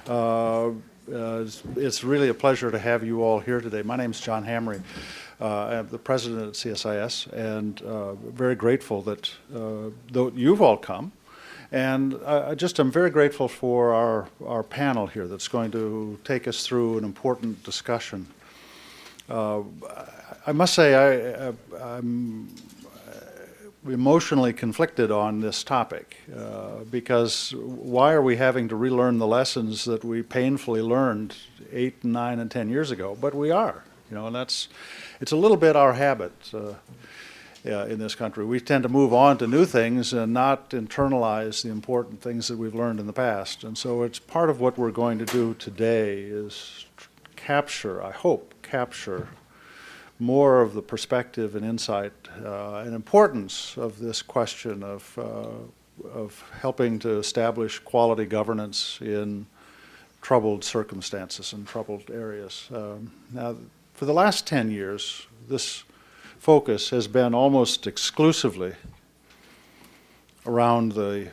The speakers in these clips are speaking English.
It's really a pleasure to have you all here today. My name is John Hamry. I'm the president at CSIS, and very grateful that you've all come. And I'm very grateful for our panel here that's going to take us through an important discussion. I must say I'm emotionally conflicted on this topic because why are we having to relearn the lessons that we painfully learned 8, 9, and 10 years ago? But we are, and it's a little bit our habit in this country. We tend to move on to new things and not internalize the important things that we've learned in the past. And so it's part of what we're going to do today is capture more of the perspective and insight and importance of this question of helping to establish quality governance in troubled circumstances and troubled areas. Now, for the last 10 years, this focus has been almost exclusively around the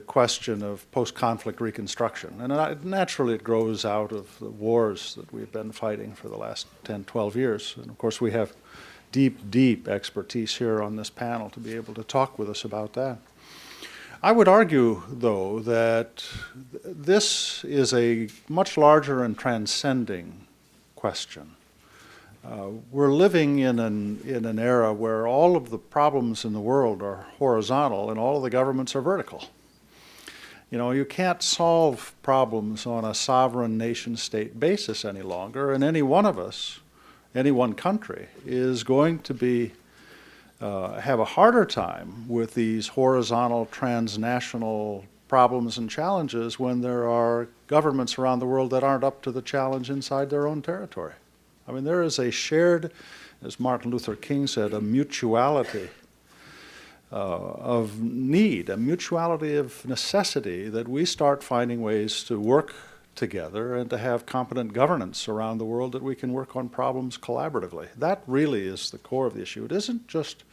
question of post-conflict reconstruction. And naturally it grows out of the wars that we've been fighting for the last 10, 12 years. And of course we have deep expertise here on this panel to be able to talk with us about that. I would argue, though, that this is a much larger and transcending question. We're living in an era where all of the problems in the world are horizontal and all of the governments are vertical. You can't solve problems on a sovereign nation-state basis any longer, and any one of us, any one country, is going to have a harder time with these horizontal, transnational problems and challenges when there are governments around the world that aren't up to the challenge inside their own territory. I mean, there is a shared, as Martin Luther King said, a mutuality of need, a mutuality of necessity that we start finding ways to work together and to have competent governance around the world that we can work on problems collaboratively. That really is the core of the issue. It isn't just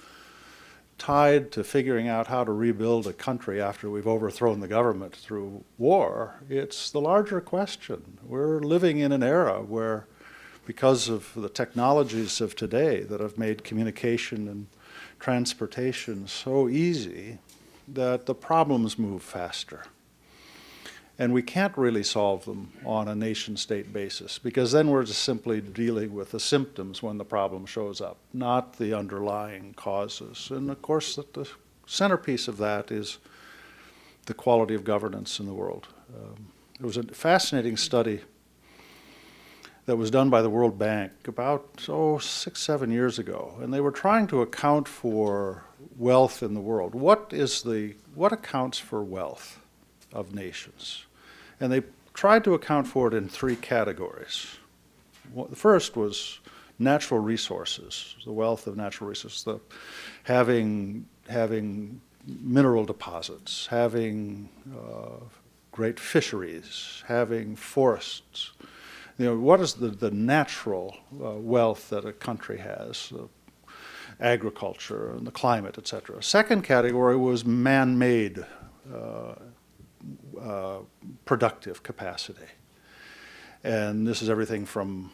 tied to figuring out how to rebuild a country after we've overthrown the government through war. It's the larger question. We're living in an era where, because of the technologies of today that have made communication and transportation so easy, that the problems move faster. And we can't really solve them on a nation-state basis, because then we're just simply dealing with the symptoms when the problem shows up, not the underlying causes. And of course, the centerpiece of that is the quality of governance in the world. There was a fascinating study that was done by the World Bank about 6, 7 years ago, and they were trying to account for wealth in the world. What accounts for wealth of nations? And they tried to account for it in 3 categories. The first was natural resources, the wealth of natural resources, having mineral deposits, having great fisheries, having forests. What is the natural wealth that a country has? Agriculture and the climate, etc. Second category was man-made productive capacity. And this is everything from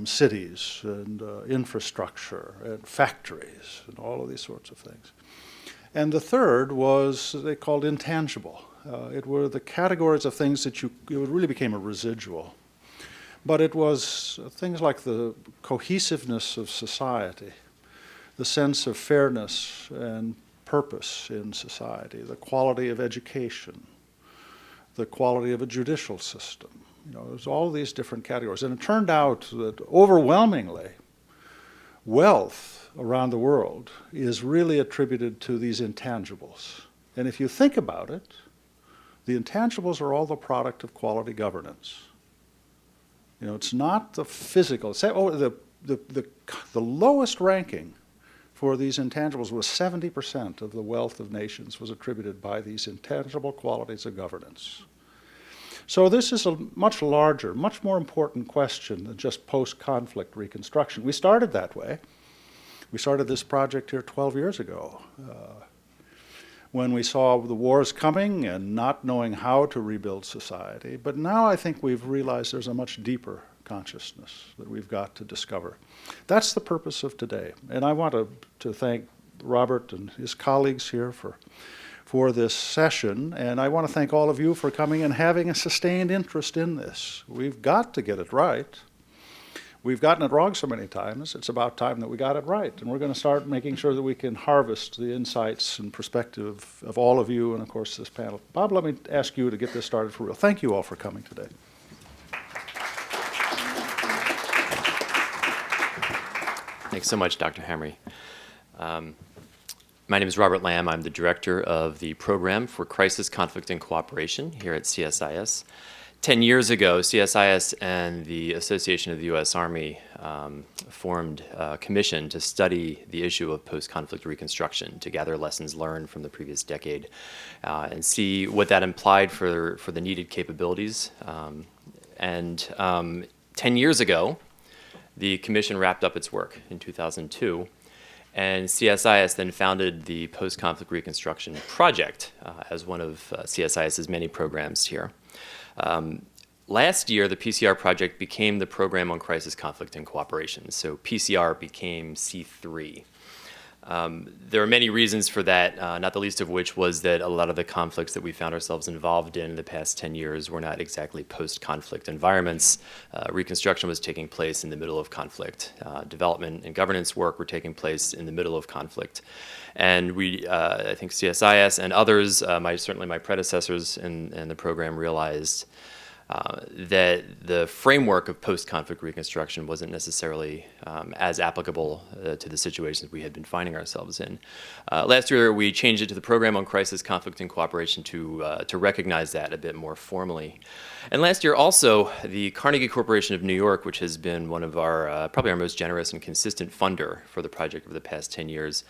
cities and infrastructure and factories and all of these sorts of things. And the third was they called intangible. It were the categories of things that it really became a residual. But it was things like the cohesiveness of society, the sense of fairness and purpose in society, the quality of education, the quality of a judicial system. There's all these different categories. And it turned out that overwhelmingly, wealth around the world is really attributed to these intangibles. And if you think about it, the intangibles are all the product of quality governance. It's not the physical. The lowest ranking for these intangibles was 70% of the wealth of nations was attributed by these intangible qualities of governance. So this is a much larger, much more important question than just post-conflict reconstruction. We started that way. We started this project here 12 years ago. when we saw the wars coming and not knowing how to rebuild society. But now I think we've realized there's a much deeper consciousness that we've got to discover. That's the purpose of today. And I want to thank Robert and his colleagues here for this session. And I want to thank all of you for coming and having a sustained interest in this. We've got to get it right. We've gotten it wrong so many times, it's about time that we got it right. And we're going to start making sure that we can harvest the insights and perspective of all of you and, of course, this panel. Bob, let me ask you to get this started for real. Thank you all for coming today. Thanks so much, Dr. Hamre. My name is Robert Lamm. I'm the director of the Program for Crisis, Conflict, and Cooperation here at CSIS. 10 years ago, CSIS and the Association of the U.S. Army formed a commission to study the issue of post-conflict reconstruction, to gather lessons learned from the previous decade and see what that implied for the needed capabilities. 10 years ago, the commission wrapped up its work in 2002, and CSIS then founded the Post-Conflict Reconstruction Project as one of CSIS's many programs here. Last year, the PCR project became the Program on Crisis, Conflict, and Cooperation, so PCR became C3. There are many reasons for that, not the least of which was that a lot of the conflicts that we found ourselves involved in the past 10 years were not exactly post-conflict environments. Reconstruction was taking place in the middle of conflict. Development and governance work were taking place in the middle of conflict. And I think CSIS and others, certainly my predecessors in the program, realized that the framework of post-conflict reconstruction wasn't necessarily as applicable to the situations we had been finding ourselves in. Last year, we changed it to the Program on Crisis, Conflict, and Cooperation to recognize that a bit more formally. And last year also, the Carnegie Corporation of New York, which has been one of our, probably our most generous and consistent funder for the project over the past 10 years,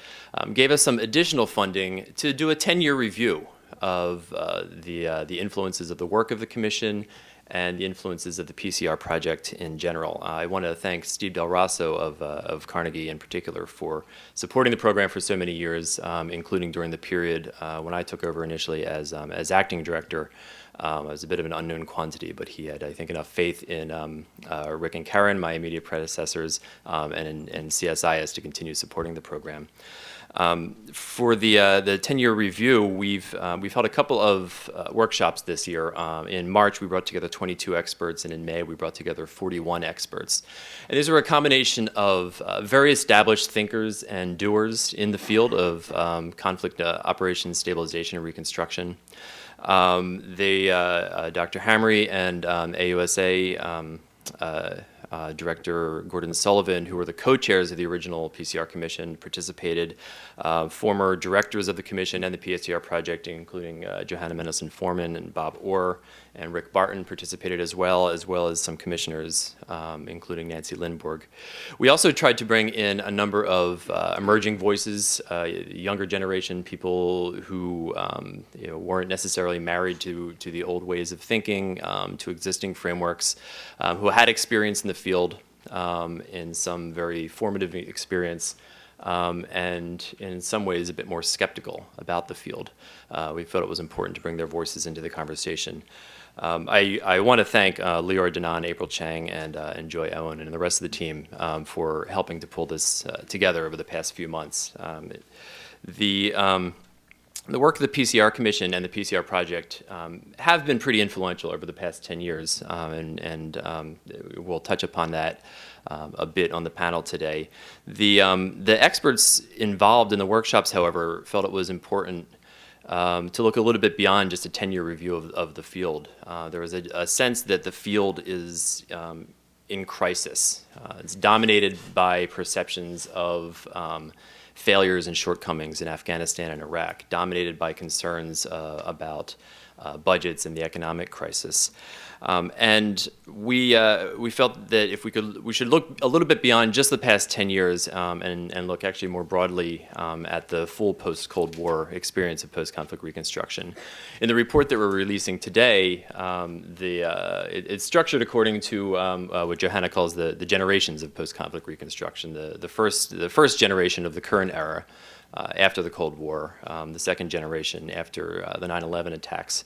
gave us some additional funding to do a 10-year review of the influences of the work of the Commission and the influences of the PCR project in general. I want to thank Steve Del Rosso of Carnegie in particular for supporting the program for so many years, including during the period when I took over initially as acting director. I was a bit of an unknown quantity, but he had, I think, enough faith in Rick and Karen, my immediate predecessors, and CSIS to continue supporting the program. For the 10-year review, we've held a couple of workshops this year. In March, we brought together 22 experts, and in May, we brought together 41 experts. And these were a combination of very established thinkers and doers in the field of conflict operations, stabilization, and reconstruction. Dr. Hamre and AUSA Director Gordon Sullivan, who were the co-chairs of the original PCR Commission, participated. Former directors of the Commission and the PCR project, including Johanna Mendelson-Foreman and Bob Orr and Rick Barton, participated as well as some commissioners, including Nancy Lindborg. We also tried to bring in a number of emerging voices, younger generation, people who weren't necessarily married to the old ways of thinking, to existing frameworks, who had experience in the field, in some very formative experience, and in some ways a bit more skeptical about the field. We felt it was important to bring their voices into the conversation. I want to thank Leora Danan, April Chang, and Joy Owen, and the rest of the team for helping to pull this together over the past few months. The work of the PCR Commission and the PCR project have been pretty influential over the past 10 years, and we'll touch upon that a bit on the panel today. The experts involved in the workshops, however, felt it was important to look a little bit beyond just a 10-year review of the field. There was a sense that the field is in crisis. It's dominated by perceptions of failures and shortcomings in Afghanistan and Iraq, dominated by concerns about budgets and the economic crisis. And we felt that we should look a little bit beyond just the past 10 years and look actually more broadly at the full post-Cold War experience of post-conflict reconstruction. In the report that we're releasing today, it's structured according to what Johanna calls the generations of post-conflict reconstruction. The first generation of the current era after the Cold War, the second generation after the 9/11 attacks.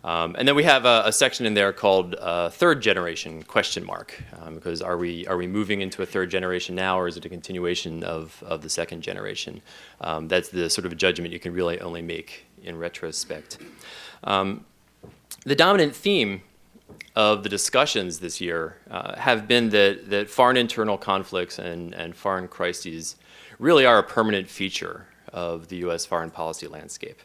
And then we have a section in there called third generation ? Because are we moving into a third generation now, or is it a continuation of the second generation? That's the sort of judgment you can really only make in retrospect. The dominant theme of the discussions this year have been that foreign internal conflicts and foreign crises really are a permanent feature of the U.S. foreign policy landscape.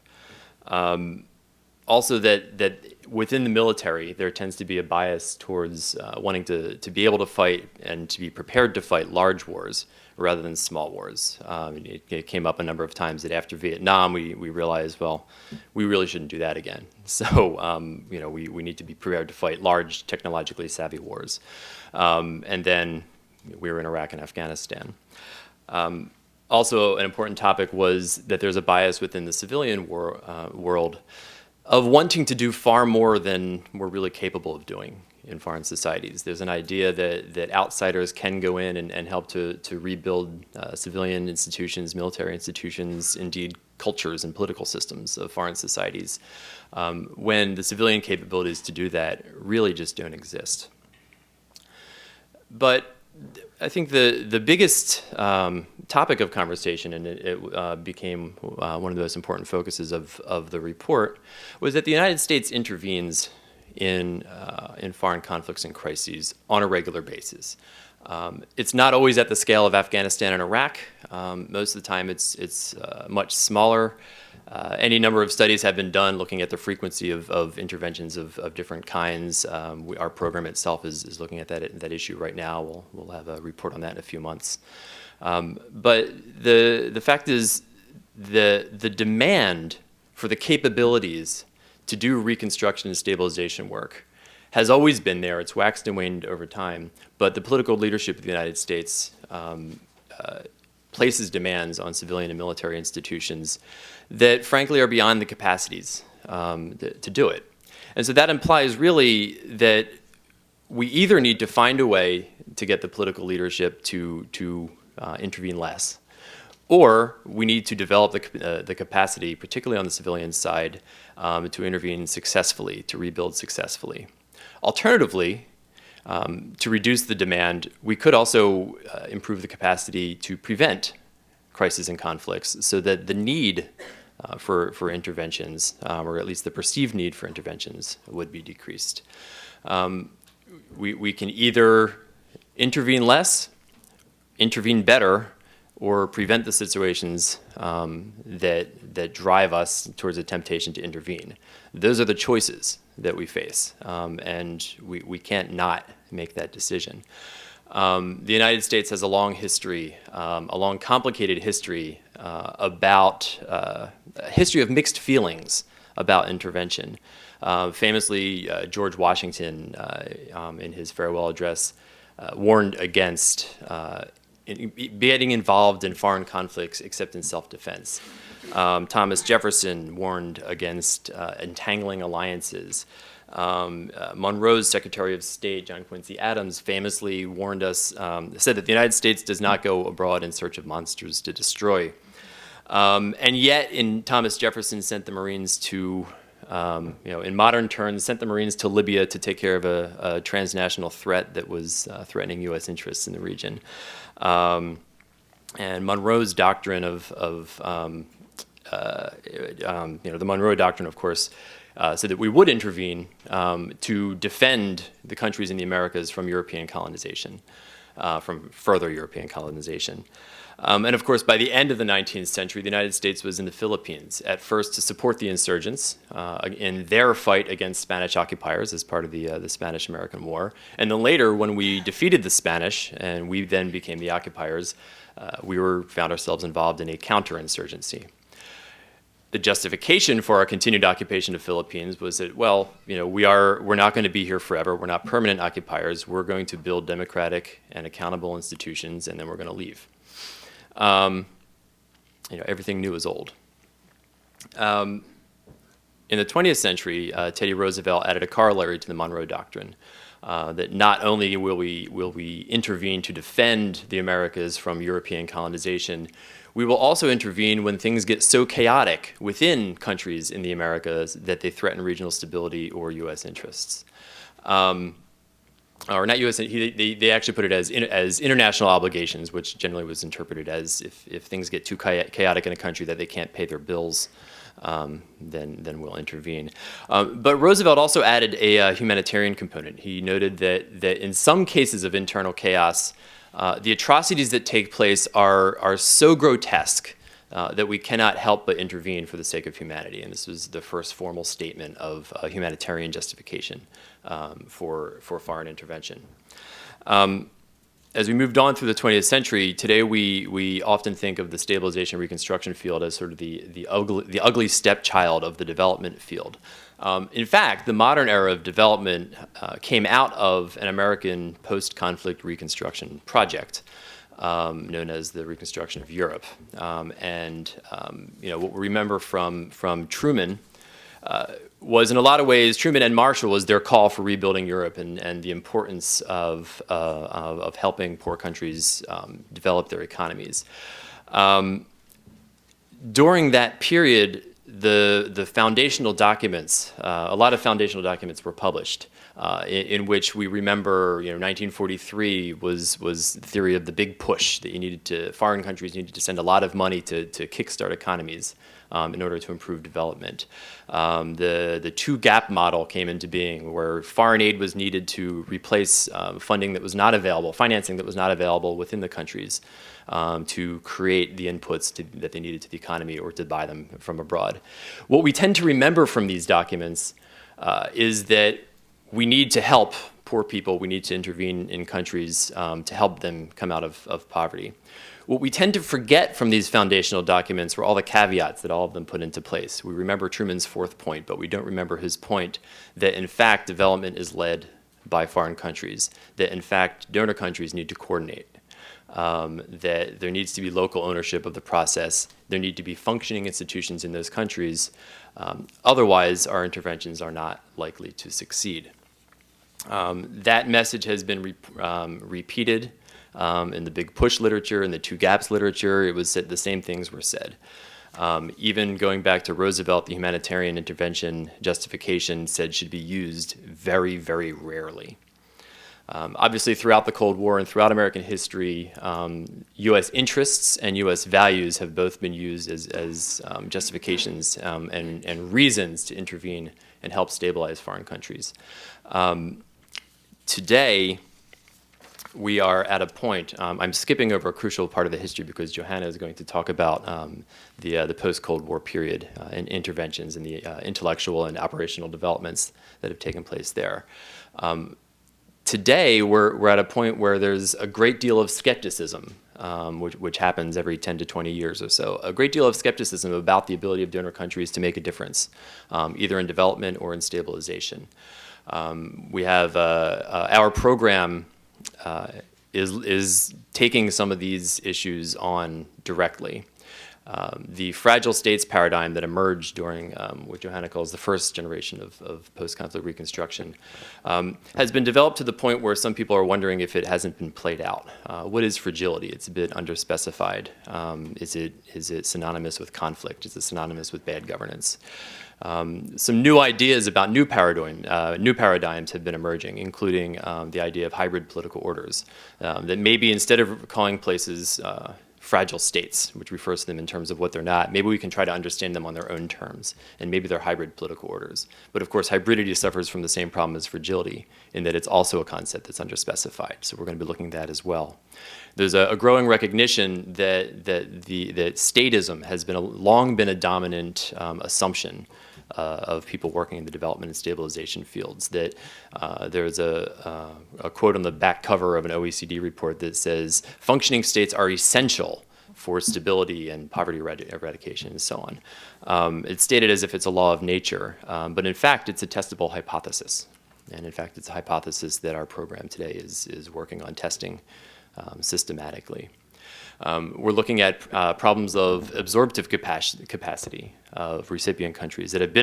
Also that within the military, there tends to be a bias towards wanting to be able to fight and to be prepared to fight large wars rather than small wars. It came up a number of times that after Vietnam, we realized, well, we really shouldn't do that again. So, we need to be prepared to fight large, technologically savvy wars. And then we were in Iraq and Afghanistan. Also, an important topic was that there's a bias within the civilian world of wanting to do far more than we're really capable of doing in foreign societies. There's an idea that outsiders can go in and help to rebuild civilian institutions, military institutions, indeed cultures and political systems of foreign societies, when the civilian capabilities to do that really just don't exist. But I think the biggest topic of conversation, and it became one of the most important focuses of the report, was that the United States intervenes in foreign conflicts and crises on a regular basis. It's not always at the scale of Afghanistan and Iraq. Most of the time it's much smaller. Any number of studies have been done looking at the frequency of interventions of different kinds. Our program itself is looking at that issue right now. We'll have a report on that in a few months. But the fact is the demand for the capabilities to do reconstruction and stabilization work has always been there. It's waxed and waned over time. But the political leadership of the United States places demands on civilian and military institutions that frankly are beyond the capacities to do it. And so that implies really that we either need to find a way to get the political leadership to intervene less, or we need to develop the capacity, particularly on the civilian side, to intervene successfully, to rebuild successfully. Alternatively, to reduce the demand, we could also improve the capacity to prevent crises and conflicts so that the need for interventions, or at least the perceived need for interventions, would be decreased. We can either intervene less, intervene better, or prevent the situations that drive us towards a temptation to intervene. Those are the choices that we face, and we can't not make that decision. The United States has a long history, a long complicated history about a history of mixed feelings about intervention. Famously, George Washington, in his farewell address, warned against getting involved in foreign conflicts except in self-defense. Thomas Jefferson warned against entangling alliances. Monroe's Secretary of State, John Quincy Adams, famously warned us, said that the United States does not go abroad in search of monsters to destroy. And yet, Thomas Jefferson sent the Marines to, in modern terms, sent the Marines to Libya to take care of a transnational threat that was threatening U.S. interests in the region. And Monroe's doctrine the Monroe Doctrine, of course, said that we would intervene to defend the countries in the Americas from European colonization, from further European colonization. And of course, by the end of the 19th century, the United States was in the Philippines, at first to support the insurgents in their fight against Spanish occupiers as part of the Spanish-American War. And then later, when we defeated the Spanish and we then became the occupiers, we found ourselves involved in a counterinsurgency. The justification for our continued occupation of the Philippines was that, well, we're not going to be here forever. We're not permanent occupiers. We're going to build democratic and accountable institutions, and then we're going to leave. Everything new is old. In the 20th century, Teddy Roosevelt added a corollary to the Monroe Doctrine, that not only will we intervene to defend the Americas from European colonization, we will also intervene when things get so chaotic within countries in the Americas that they threaten regional stability or U.S. interests. Or not U.S. They actually put it as international obligations, which generally was interpreted as if things get too chaotic in a country that they can't pay their bills, then we'll intervene. But Roosevelt also added a humanitarian component. He noted that in some cases of internal chaos, the atrocities that take place are so grotesque that we cannot help but intervene for the sake of humanity. And this was the first formal statement of humanitarian justification for foreign intervention. As we moved on through the 20th century, today we often think of the stabilization reconstruction field as sort of the ugly stepchild of the development field. In fact, the modern era of development came out of an American post-conflict reconstruction project known as the Reconstruction of Europe. What we remember from Truman was in a lot of ways, Truman and Marshall was their call for rebuilding Europe and the importance of helping poor countries develop their economies. During that period, the foundational documents, a lot of foundational documents were published in which we remember, 1943 was the theory of the big push that foreign countries needed to send a lot of money to kickstart economies in order to improve development. The two-gap model came into being, where foreign aid was needed to replace financing that was not available within the countries to create the inputs that they needed to the economy or to buy them from abroad. What we tend to remember from these documents is that we need to help poor people. We need to intervene in countries to help them come out of poverty. What we tend to forget from these foundational documents were all the caveats that all of them put into place. We remember Truman's fourth point, but we don't remember his point that, in fact, development is led by foreign countries, that, in fact, donor countries need to coordinate, that there needs to be local ownership of the process, there need to be functioning institutions in those countries. Otherwise, our interventions are not likely to succeed. That message has been repeated in the big push literature, in the two gaps literature. It was said, the same things were said. Even going back to Roosevelt, the humanitarian intervention justification said should be used very, very rarely. Obviously, throughout the Cold War and throughout American history, U.S. interests and U.S. values have both been used as justifications and reasons to intervene and help stabilize foreign countries. Today, we are at a point, I'm skipping over a crucial part of the history because Johanna is going to talk about the post-Cold War period and interventions and the intellectual and operational developments that have taken place there. Today, we're at a point where there's a great deal of skepticism, which happens every 10 to 20 years or so. A great deal of skepticism about the ability of donor countries to make a difference, either in development or in stabilization. We have our program is taking some of these issues on directly. The fragile states paradigm that emerged during what Johanna calls the first generation of post-conflict reconstruction has been developed to the point where some people are wondering if it hasn't been played out. What is fragility? It's a bit underspecified. Is it synonymous with conflict? Is it synonymous with bad governance? Some new ideas about new paradigms have been emerging, including the idea of hybrid political orders. That maybe instead of calling places fragile states, which refers to them in terms of what they're not, maybe we can try to understand them on their own terms, and maybe they're hybrid political orders. But of course, hybridity suffers from the same problem as fragility, in that it's also a concept that's underspecified. So we're going to be looking at that as well. There's a growing recognition that statism has long been a dominant assumption of people working in the development and stabilization fields. That there's a quote on the back cover of an OECD report that says, functioning states are essential for stability and poverty eradication and so on. It's stated as if it's a law of nature, but in fact it's a testable hypothesis. And in fact it's a hypothesis that our program today is working on testing systematically. We're looking at problems of absorptive capacity of recipient countries that have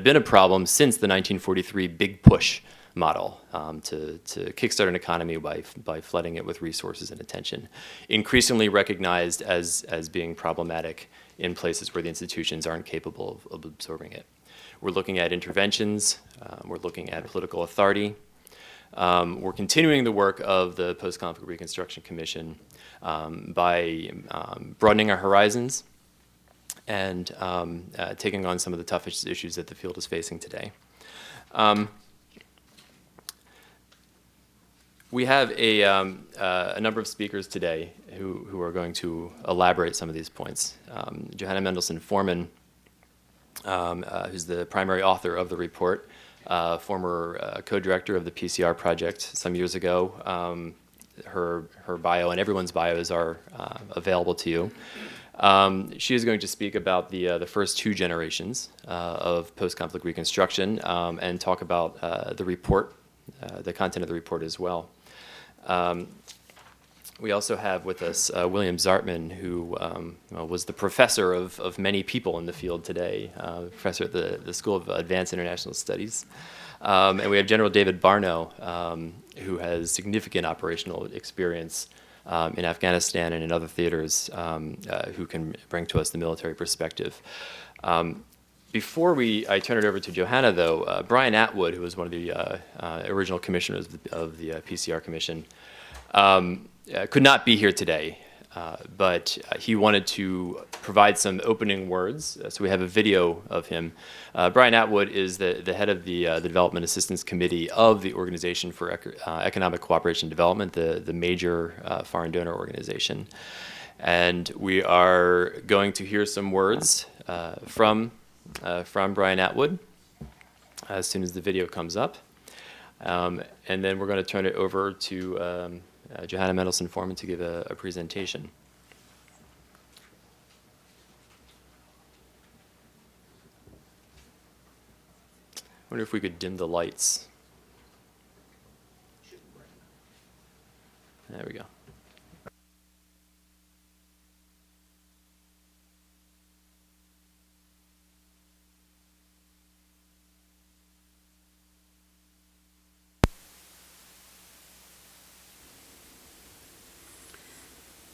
been a problem since the 1943 Big Push model to kickstart an economy by flooding it with resources and attention, increasingly recognized as being problematic in places where the institutions aren't capable of absorbing it. We're looking at interventions. We're looking at political authority. We're continuing the work of the Post-Conflict Reconstruction Commission by broadening our horizons and taking on some of the toughest issues that the field is facing today. We have a number of speakers today who are going to elaborate some of these points. Johanna Mendelsohn-Forman, who's the primary author of the report, former co-director of the PCR project some years ago. Her bio and everyone's bios are available to you. She is going to speak about the first two generations of post-conflict reconstruction and talk about the report, the content of the report as well. We also have with us William Zartman, who was the professor of many people in the field today, professor at the School of Advanced International Studies. And we have General David Barno, who has significant operational experience in Afghanistan and in other theaters, who can bring to us the military perspective. Before I turn it over to Johanna, though, Brian Atwood, who was one of the original commissioners of the PCR Commission, could not be here today, but he wanted to provide some opening words. So we have a video of him. Brian Atwood is the head of the Development Assistance Committee of the Organization for Economic Cooperation and Development, the major foreign donor organization. And we are going to hear some words from Brian Atwood as soon as the video comes up. And then we're going to turn it over to Johanna Mendelsohn-Forman to give a presentation. I wonder if we could dim the lights. There we go.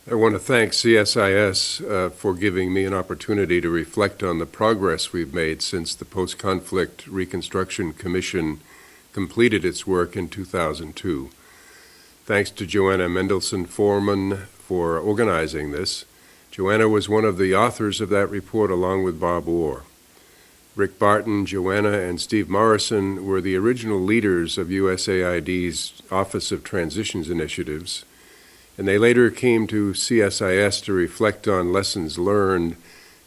I want to thank CSIS for giving me an opportunity to reflect on the progress we've made since the Post-Conflict Reconstruction Commission completed its work in 2002. Thanks to Johanna Mendelsohn-Forman for organizing this. Johanna was one of the authors of that report along with Bob Orr. Rick Barton, Johanna, and Steve Morrison were the original leaders of USAID's Office of Transitions Initiatives, and they later came to CSIS to reflect on lessons learned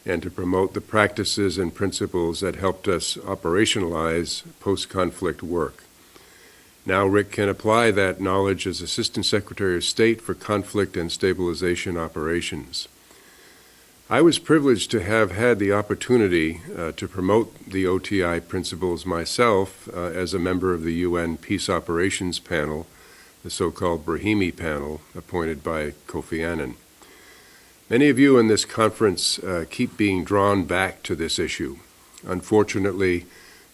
and to promote the practices and principles that helped us operationalize post-conflict work. Now Rick can apply that knowledge as Assistant Secretary of State for Conflict and Stabilization Operations. I was privileged to have had the opportunity to promote the OTI principles myself as a member of the UN Peace Operations Panel, the so-called Brahimi panel appointed by Kofi Annan. Many of you in this conference keep being drawn back to this issue. Unfortunately,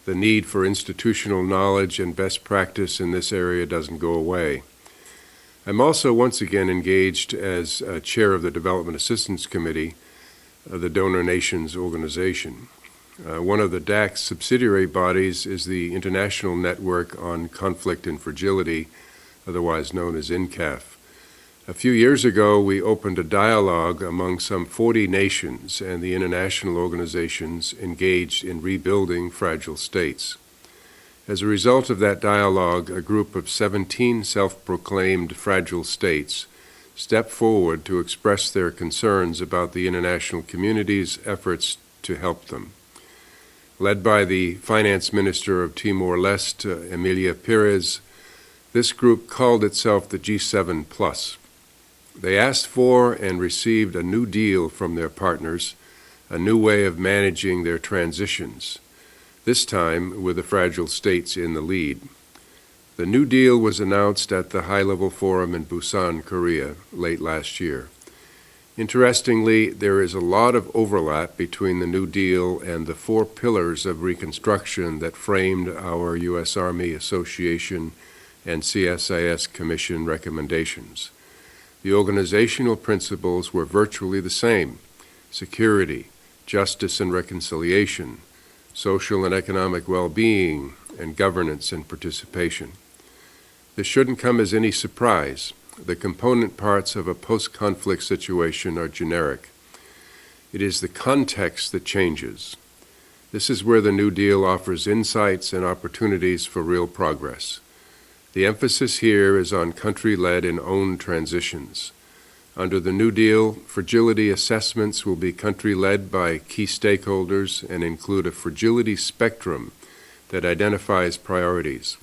the need for institutional knowledge and best practice in this area doesn't go away. I'm also once again engaged as chair of the Development Assistance Committee, the Donor Nations Organization. One of the DAC's subsidiary bodies is the International Network on Conflict and Fragility, otherwise known as INCAF. A few years ago, we opened a dialogue among some 40 nations and the international organizations engaged in rebuilding fragile states. As a result of that dialogue, a group of 17 self-proclaimed fragile states stepped forward to express their concerns about the international community's efforts to help them. Led by the finance minister of Timor-Leste, Emilia Pérez, this group called itself the G7+. They asked for and received a new deal from their partners, a new way of managing their transitions, this time with the fragile states in the lead. The new deal was announced at the high-level forum in Busan, Korea, late last year. Interestingly, there is a lot of overlap between the New Deal and the 4 pillars of Reconstruction that framed our U.S. Army Association and CSIS Commission recommendations. The organizational principles were virtually the same: security, justice and reconciliation, social and economic well-being, and governance and participation. This shouldn't come as any surprise. The component parts of a post-conflict situation are generic. It is the context that changes. This is where the New Deal offers insights and opportunities for real progress. The emphasis here is on country-led and owned transitions. Under the New Deal, fragility assessments will be country-led by key stakeholders and include a fragility spectrum that identifies priorities.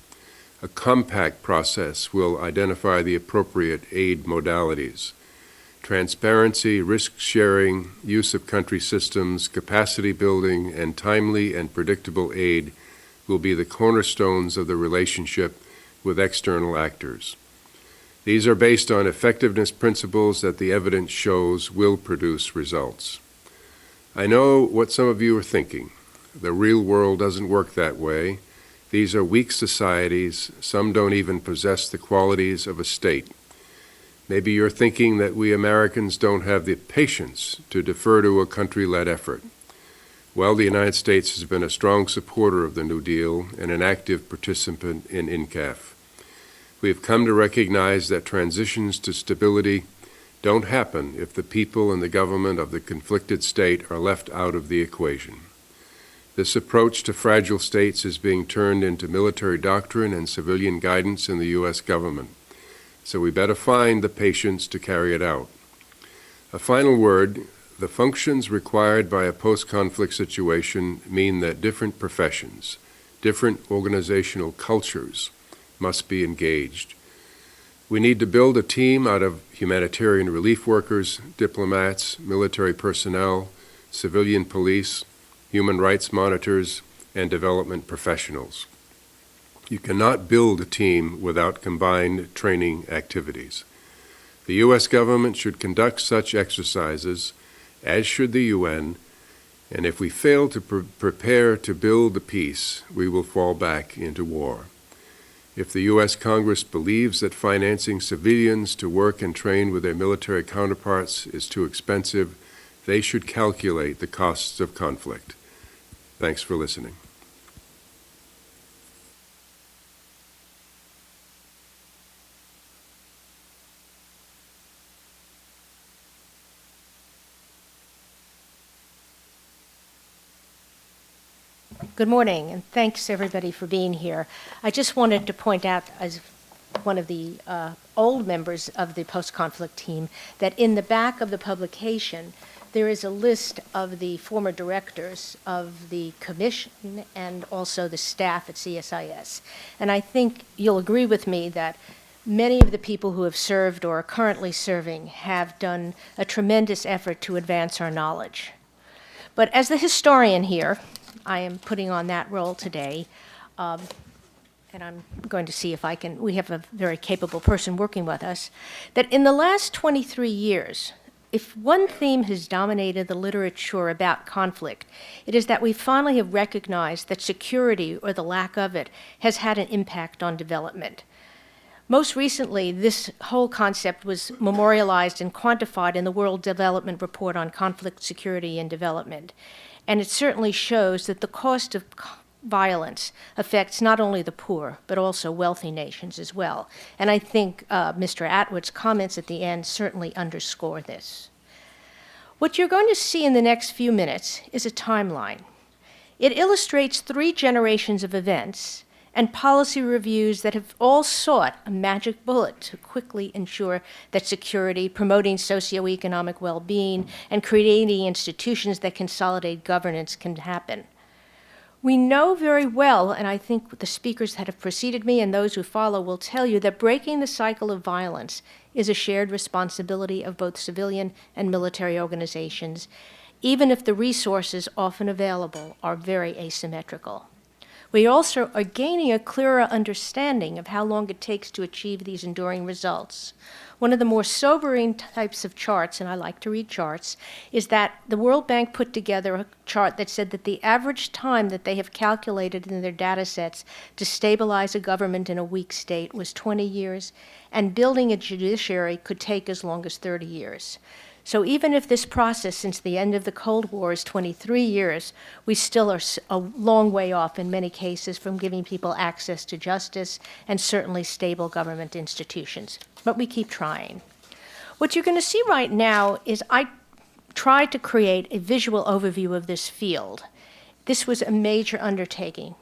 A compact process will identify the appropriate aid modalities. Transparency, risk-sharing, use of country systems, capacity building, and timely and predictable aid will be the cornerstones of the relationship with external actors. These are based on effectiveness principles that the evidence shows will produce results. I know what some of you are thinking. The real world doesn't work that way. These are weak societies. Some don't even possess the qualities of a state. Maybe you're thinking that we Americans don't have the patience to defer to a country-led effort. Well, the United States has been a strong supporter of the New Deal and an active participant in INCAF. We have come to recognize that transitions to stability don't happen if the people and the government of the conflicted state are left out of the equation. This approach to fragile states is being turned into military doctrine and civilian guidance in the U.S. government, so we better find the patience to carry it out. A final word: the functions required by a post-conflict situation mean that different professions, different organizational cultures must be engaged. We need to build a team out of humanitarian relief workers, diplomats, military personnel, civilian police, human rights monitors, and development professionals. You cannot build a team without combined training activities. The U.S. government should conduct such exercises, as should the UN, and if we fail to prepare to build the peace, we will fall back into war. If the U.S. Congress believes that financing civilians to work and train with their military counterparts is too expensive, they should calculate the costs of conflict. Thanks for listening. Good morning, and thanks everybody for being here. I just wanted to point out, as one of the old members of the post-conflict team, that in the back of the publication, there is a list of the former directors of the commission and also the staff at CSIS. And I think you'll agree with me that many of the people who have served or are currently serving have done a tremendous effort to advance our knowledge. But as the historian here, I am putting on that role today, and I'm going to see if I can, we have a very capable person working with us, that in the last 23 years, if one theme has dominated the literature about conflict, it is that we finally have recognized that security, or the lack of it, has had an impact on development. Most recently, this whole concept was memorialized and quantified in the World Development Report on Conflict, Security, and Development. And it certainly shows that the cost of violence affects not only the poor, but also wealthy nations as well. And I think Mr. Atwood's comments at the end certainly underscore this. What you're going to see in the next few minutes is a timeline. It illustrates 3 generations of events and policy reviews that have all sought a magic bullet to quickly ensure that security, promoting socioeconomic well-being, and creating institutions that consolidate governance can happen. We know very well, and I think the speakers that have preceded me and those who follow will tell you, that breaking the cycle of violence is a shared responsibility of both civilian and military organizations, even if the resources often available are very asymmetrical. We also are gaining a clearer understanding of how long it takes to achieve these enduring results. One of the more sobering types of charts, and I like to read charts, is that the World Bank put together a chart that said that the average time that they have calculated in their data sets to stabilize a government in a weak state was 20 years, and building a judiciary could take as long as 30 years. So even if this process since the end of the Cold War is 23 years, we still are a long way off in many cases from giving people access to justice and certainly stable government institutions. But we keep trying. What you're going to see right now is I tried to create a visual overview of this field. This was a major undertaking.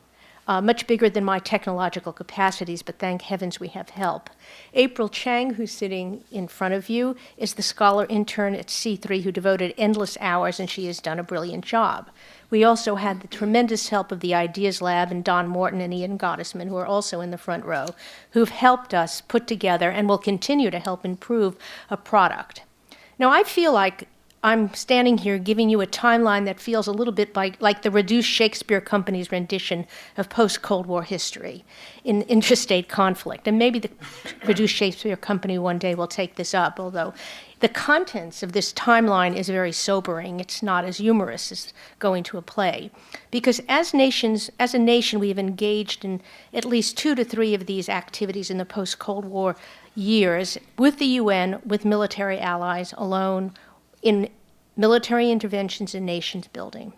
Much bigger than my technological capacities, but thank heavens we have help. April Chang, who's sitting in front of you, is the scholar intern at C3 who devoted endless hours, and she has done a brilliant job. We also had the tremendous help of the Ideas Lab and Don Morton and Ian Gottesman, who are also in the front row, who've helped us put together and will continue to help improve a product. Now, I feel like I'm standing here giving you a timeline that feels a little bit like the reduced Shakespeare Company's rendition of post-Cold War history in interstate conflict. And maybe the reduced Shakespeare Company one day will take this up, although the contents of this timeline is very sobering. It's not as humorous as going to a play. Because as a nation, we have engaged in at least 2 to 3 of these activities in the post-Cold War years with the UN, with military allies, alone, in military interventions and nations building.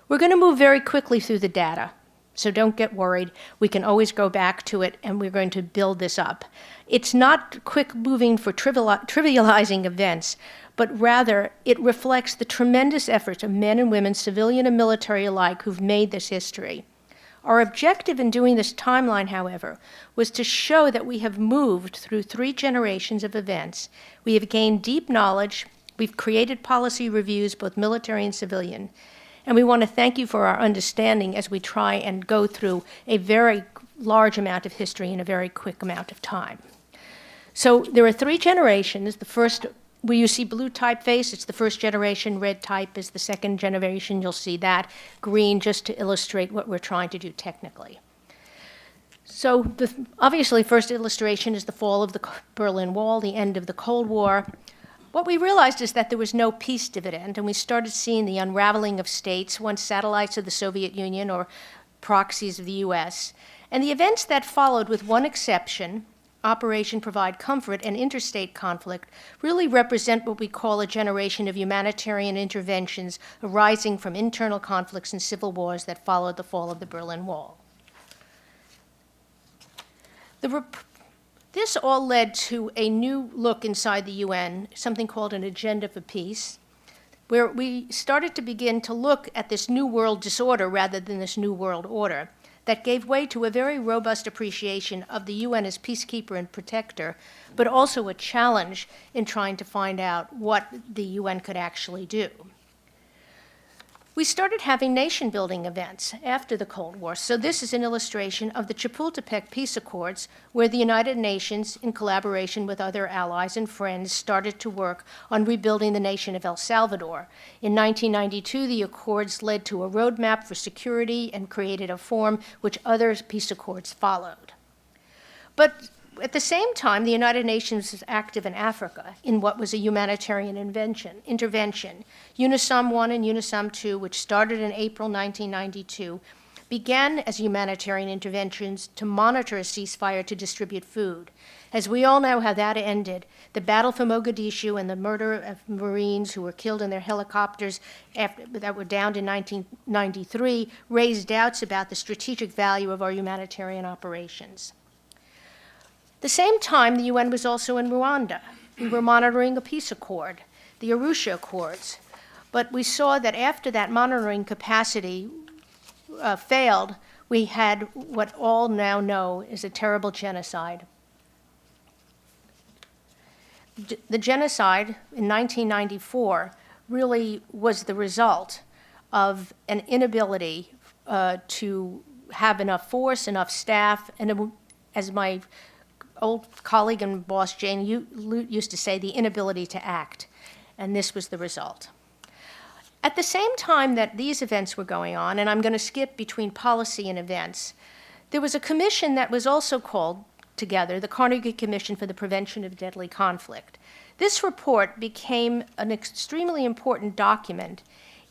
We're going to move very quickly through the data, so don't get worried. We can always go back to it, and we're going to build this up. It's not quick moving for trivializing events, but rather it reflects the tremendous efforts of men and women, civilian and military alike, who've made this history. Our objective in doing this timeline, however, was to show that we have moved through 3 generations of events. We have gained deep knowledge. We've created policy reviews, both military and civilian, and we want to thank you for our understanding as we try and go through a very large amount of history in a very quick amount of time. So there are 3 generations. The first, where you see blue typeface, it's the first generation. Red type is the second generation. You'll see that. Green, just to illustrate what we're trying to do technically. So obviously, first illustration is the fall of the Berlin Wall, the end of the Cold War. What we realized is that there was no peace dividend, and we started seeing the unraveling of states, once satellites of the Soviet Union or proxies of the US. And the events that followed, with one exception, Operation Provide Comfort and interstate conflict, really represent what we call a generation of humanitarian interventions arising from internal conflicts and civil wars that followed the fall of the Berlin Wall. This all led to a new look inside the UN, something called an Agenda for Peace, where we started to begin to look at this new world disorder rather than this new world order that gave way to a very robust appreciation of the UN as peacekeeper and protector, but also a challenge in trying to find out what the UN could actually do. We started having nation-building events after the Cold War. So this is an illustration of the Chapultepec Peace Accords, where the United Nations, in collaboration with other allies and friends, started to work on rebuilding the nation of El Salvador. In 1992, the accords led to a roadmap for security and created a form which other peace accords followed. But at the same time, the United Nations was active in Africa in what was a humanitarian intervention. UNISOM I and UNISOM II, which started in April 1992, began as humanitarian interventions to monitor a ceasefire to distribute food. As we all know how that ended, the battle for Mogadishu and the murder of Marines who were killed in their helicopters that were downed in 1993 raised doubts about the strategic value of our humanitarian operations. At the same time, the UN was also in Rwanda. We were monitoring a peace accord, the Arusha Accords. But we saw that after that monitoring capacity failed, we had what all now know is a terrible genocide. The genocide in 1994 really was the result of an inability to have enough force, enough staff, and as my old colleague and boss Jane used to say, the inability to act. And this was the result. At the same time that these events were going on, and I'm going to skip between policy and events, there was a commission that was also called together, the Carnegie Commission for the Prevention of Deadly Conflict. This report became an extremely important document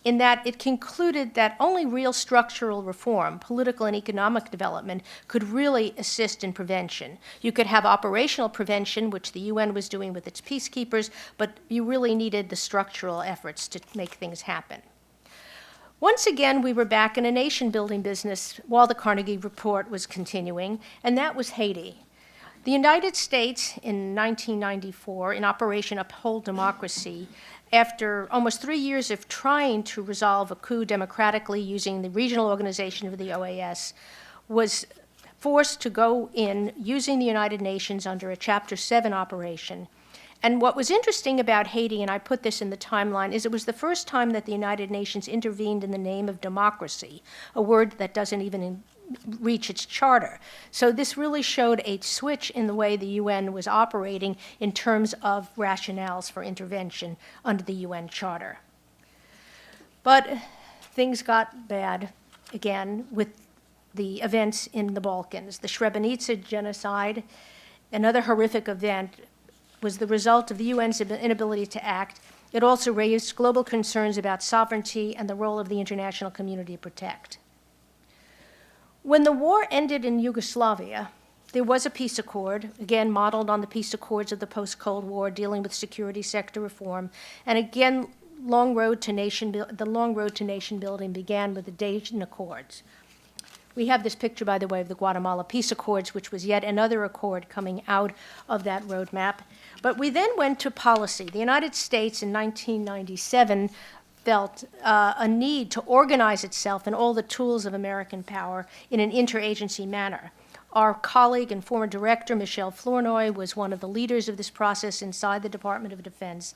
in that it concluded that only real structural reform, political and economic development, could really assist in prevention. You could have operational prevention, which the UN was doing with its peacekeepers, but you really needed the structural efforts to make things happen. Once again, we were back in a nation-building business while the Carnegie report was continuing, and that was Haiti. The United States in 1994, in Operation Uphold Democracy, after almost 3 years of trying to resolve a coup democratically using the regional organization of the OAS, was forced to go in using the United Nations under a Chapter 7 operation. And what was interesting about Haiti, and I put this in the timeline, is it was the first time that the United Nations intervened in the name of democracy, a word that doesn't even reach its charter. So this really showed a switch in the way the UN was operating in terms of rationales for intervention under the UN Charter. But things got bad again with the events in the Balkans. The Srebrenica genocide, another horrific event, was the result of the UN's inability to act. It also raised global concerns about sovereignty and the role of the international community to protect. When the war ended in Yugoslavia, there was a peace accord, again modeled on the peace accords of the post-Cold War, dealing with security sector reform, and again, the long road to nation building began with the Dayton Accords. We have this picture, by the way, of the Guatemala Peace Accords, which was yet another accord coming out of that roadmap. But we then went to policy. The United States in 1997 felt a need to organize itself and all the tools of American power in an interagency manner. Our colleague and former director, Michelle Flournoy, was one of the leaders of this process inside the Department of Defense.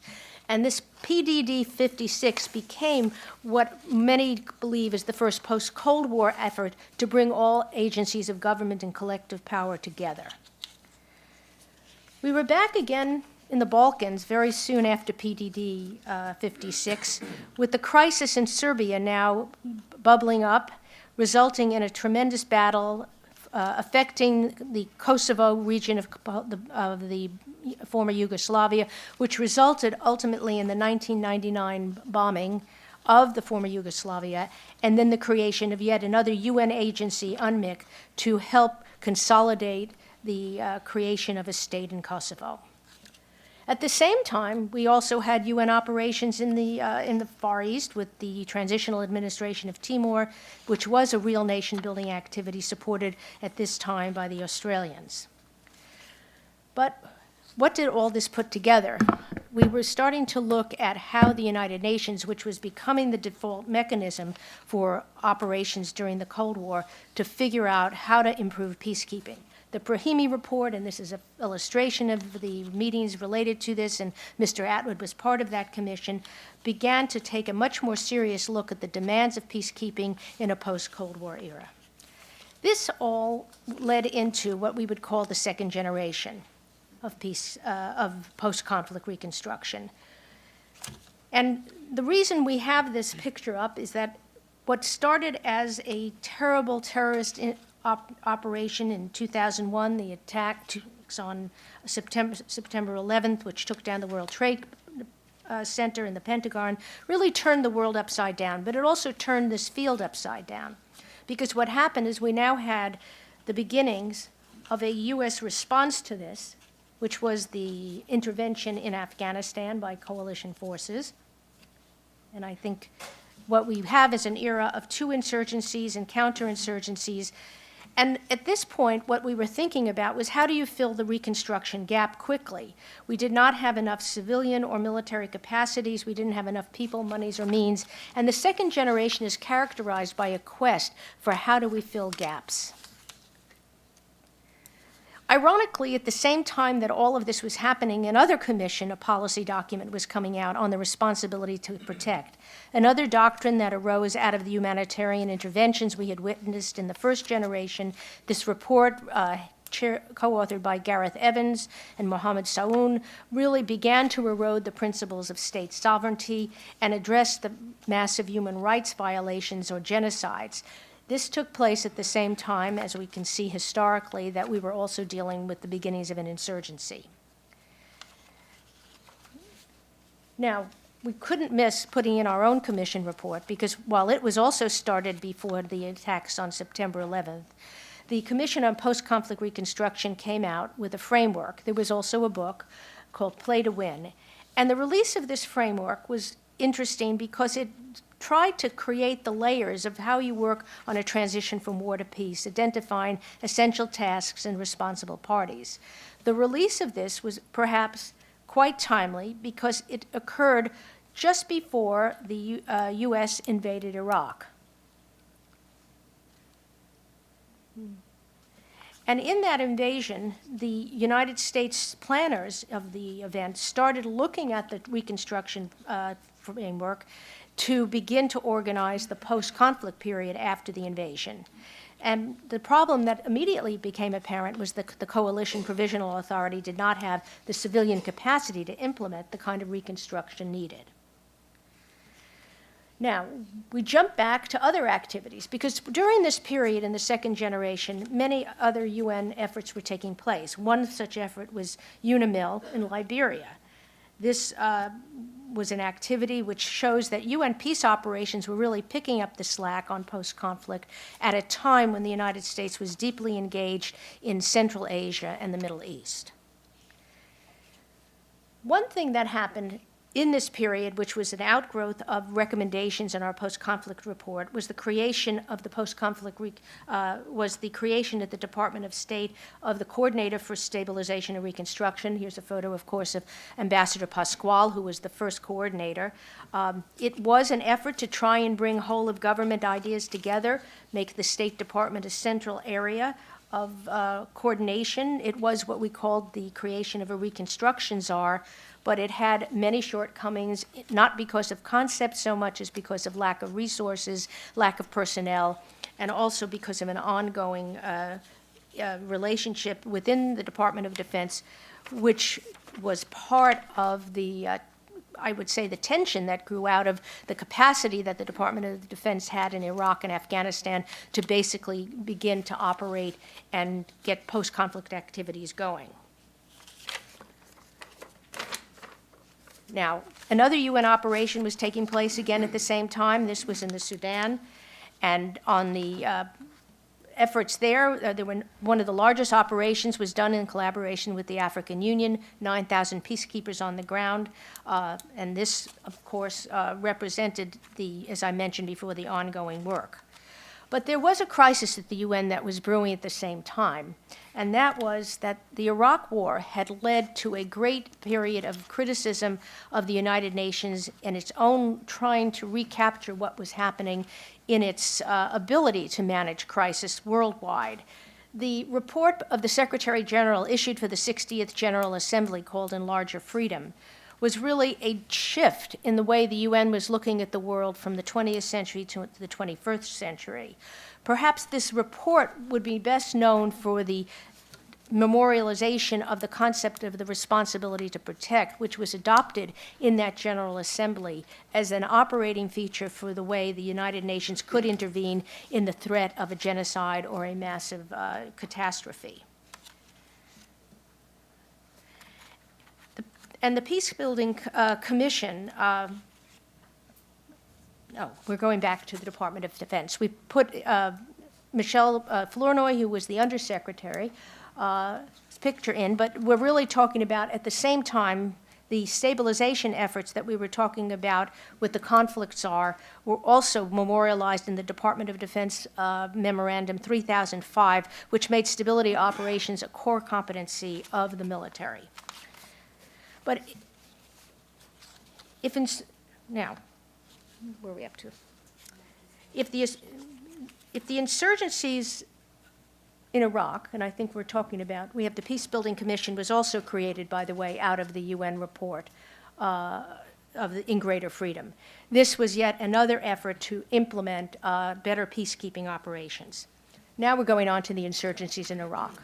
And this PDD 56 became what many believe is the first post-Cold War effort to bring all agencies of government and collective power together. We were back again in the Balkans very soon after PDD 56, with the crisis in Serbia now bubbling up, resulting in a tremendous battle affecting the Kosovo region of the former Yugoslavia, which resulted ultimately in the 1999 bombing of the former Yugoslavia, and then the creation of yet another UN agency, UNMIK, to help consolidate the creation of a state in Kosovo. At the same time, we also had UN operations in the Far East with the Transitional Administration of Timor, which was a real nation-building activity supported at this time by the Australians. But what did all this put together? We were starting to look at how the United Nations, which was becoming the default mechanism for operations during the Cold War, to figure out how to improve peacekeeping. The Brahimi report, and this is an illustration of the meetings related to this, and Mr. Atwood was part of that commission, began to take a much more serious look at the demands of peacekeeping in a post-Cold War era. This all led into what we would call the second generation of post-conflict reconstruction. And the reason we have this picture up is that what started as a terrible terrorist operation in 2001, the attack on September 11th, which took down the World Trade Center and the Pentagon, really turned the world upside down. But it also turned this field upside down. Because what happened is we now had the beginnings of a U.S. response to this, which was the intervention in Afghanistan by coalition forces. And I think what we have is an era of two insurgencies and counterinsurgencies. And at this point, what we were thinking about was how do you fill the reconstruction gap quickly? We did not have enough civilian or military capacities. We didn't have enough people, monies, or means. And the second generation is characterized by a quest for how do we fill gaps. Ironically, at the same time that all of this was happening, another commission, a policy document, was coming out on the responsibility to protect. Another doctrine that arose out of the humanitarian interventions we had witnessed in the first generation. This report, co-authored by Gareth Evans and Mohammed Saoun, really began to erode the principles of state sovereignty and address the massive human rights violations or genocides. This took place at the same time, as we can see historically, that we were also dealing with the beginnings of an insurgency. Now, we couldn't miss putting in our own commission report because while it was also started before the attacks on September 11th, the Commission on Post-Conflict Reconstruction came out with a framework. There was also a book called Play to Win. And the release of this framework was interesting because it tried to create the layers of how you work on a transition from war to peace, identifying essential tasks and responsible parties. The release of this was perhaps quite timely because it occurred just before the U.S. invaded Iraq. And in that invasion, the United States planners of the event started looking at the Reconstruction framework to begin to organize the post-conflict period after the invasion. And the problem that immediately became apparent was that the Coalition Provisional Authority did not have the civilian capacity to implement the kind of reconstruction needed. Now, we jump back to other activities, because during this period in the second generation, many other UN efforts were taking place. One such effort was UNAMIL in Liberia. This was an activity which shows that UN peace operations were really picking up the slack on post-conflict at a time when the United States was deeply engaged in Central Asia and the Middle East. One thing that happened in this period, which was an outgrowth of recommendations in our post-conflict report, was the creation of the creation at the Department of State of the Coordinator for Stabilization and Reconstruction. Here's a photo, of course, of Ambassador Pasquale, who was the first coordinator. It was an effort to try and bring whole of government ideas together, make the State Department a central area of coordination. It was what we called the creation of a reconstruction czar, but it had many shortcomings, not because of concept so much as because of lack of resources, lack of personnel, and also because of an ongoing relationship within the Department of Defense, which was part of the I would say the tension that grew out of the capacity that the Department of Defense had in Iraq and Afghanistan to basically begin to operate and get post-conflict activities going. Now, another UN operation was taking place again at the same time. This was in the Sudan. And on the efforts there, one of the largest operations was done in collaboration with the African Union, 9,000 peacekeepers on the ground. And this, of course, represented as I mentioned before, the ongoing work. But there was a crisis at the UN that was brewing at the same time, and that was that the Iraq War had led to a great period of criticism of the United Nations and its own trying to recapture what was happening in its ability to manage crisis worldwide. The report of the Secretary General issued for the 60th General Assembly, called Enlarger Freedom, was really a shift in the way the UN was looking at the world from the 20th century to the 21st century. Perhaps this report would be best known for the memorialization of the concept of the responsibility to protect, which was adopted in that General Assembly as an operating feature for the way the United Nations could intervene in the threat of a genocide or a massive catastrophe. And the Peacebuilding Commission, we're going back to the Department of Defense. We put Michelle Flournoy, who was the undersecretary, picture in, but we're really talking about, at the same time, the stabilization efforts that we were talking about with the conflict czar were also memorialized in the Department of Defense Memorandum 3005, which made stability operations a core competency of the military. But now, where are we up to? If the insurgencies in Iraq, and I think we're talking about, we have the Peacebuilding Commission was also created, by the way, out of the UN report in Greater Freedom. This was yet another effort to implement better peacekeeping operations. Now we're going on to the insurgencies in Iraq.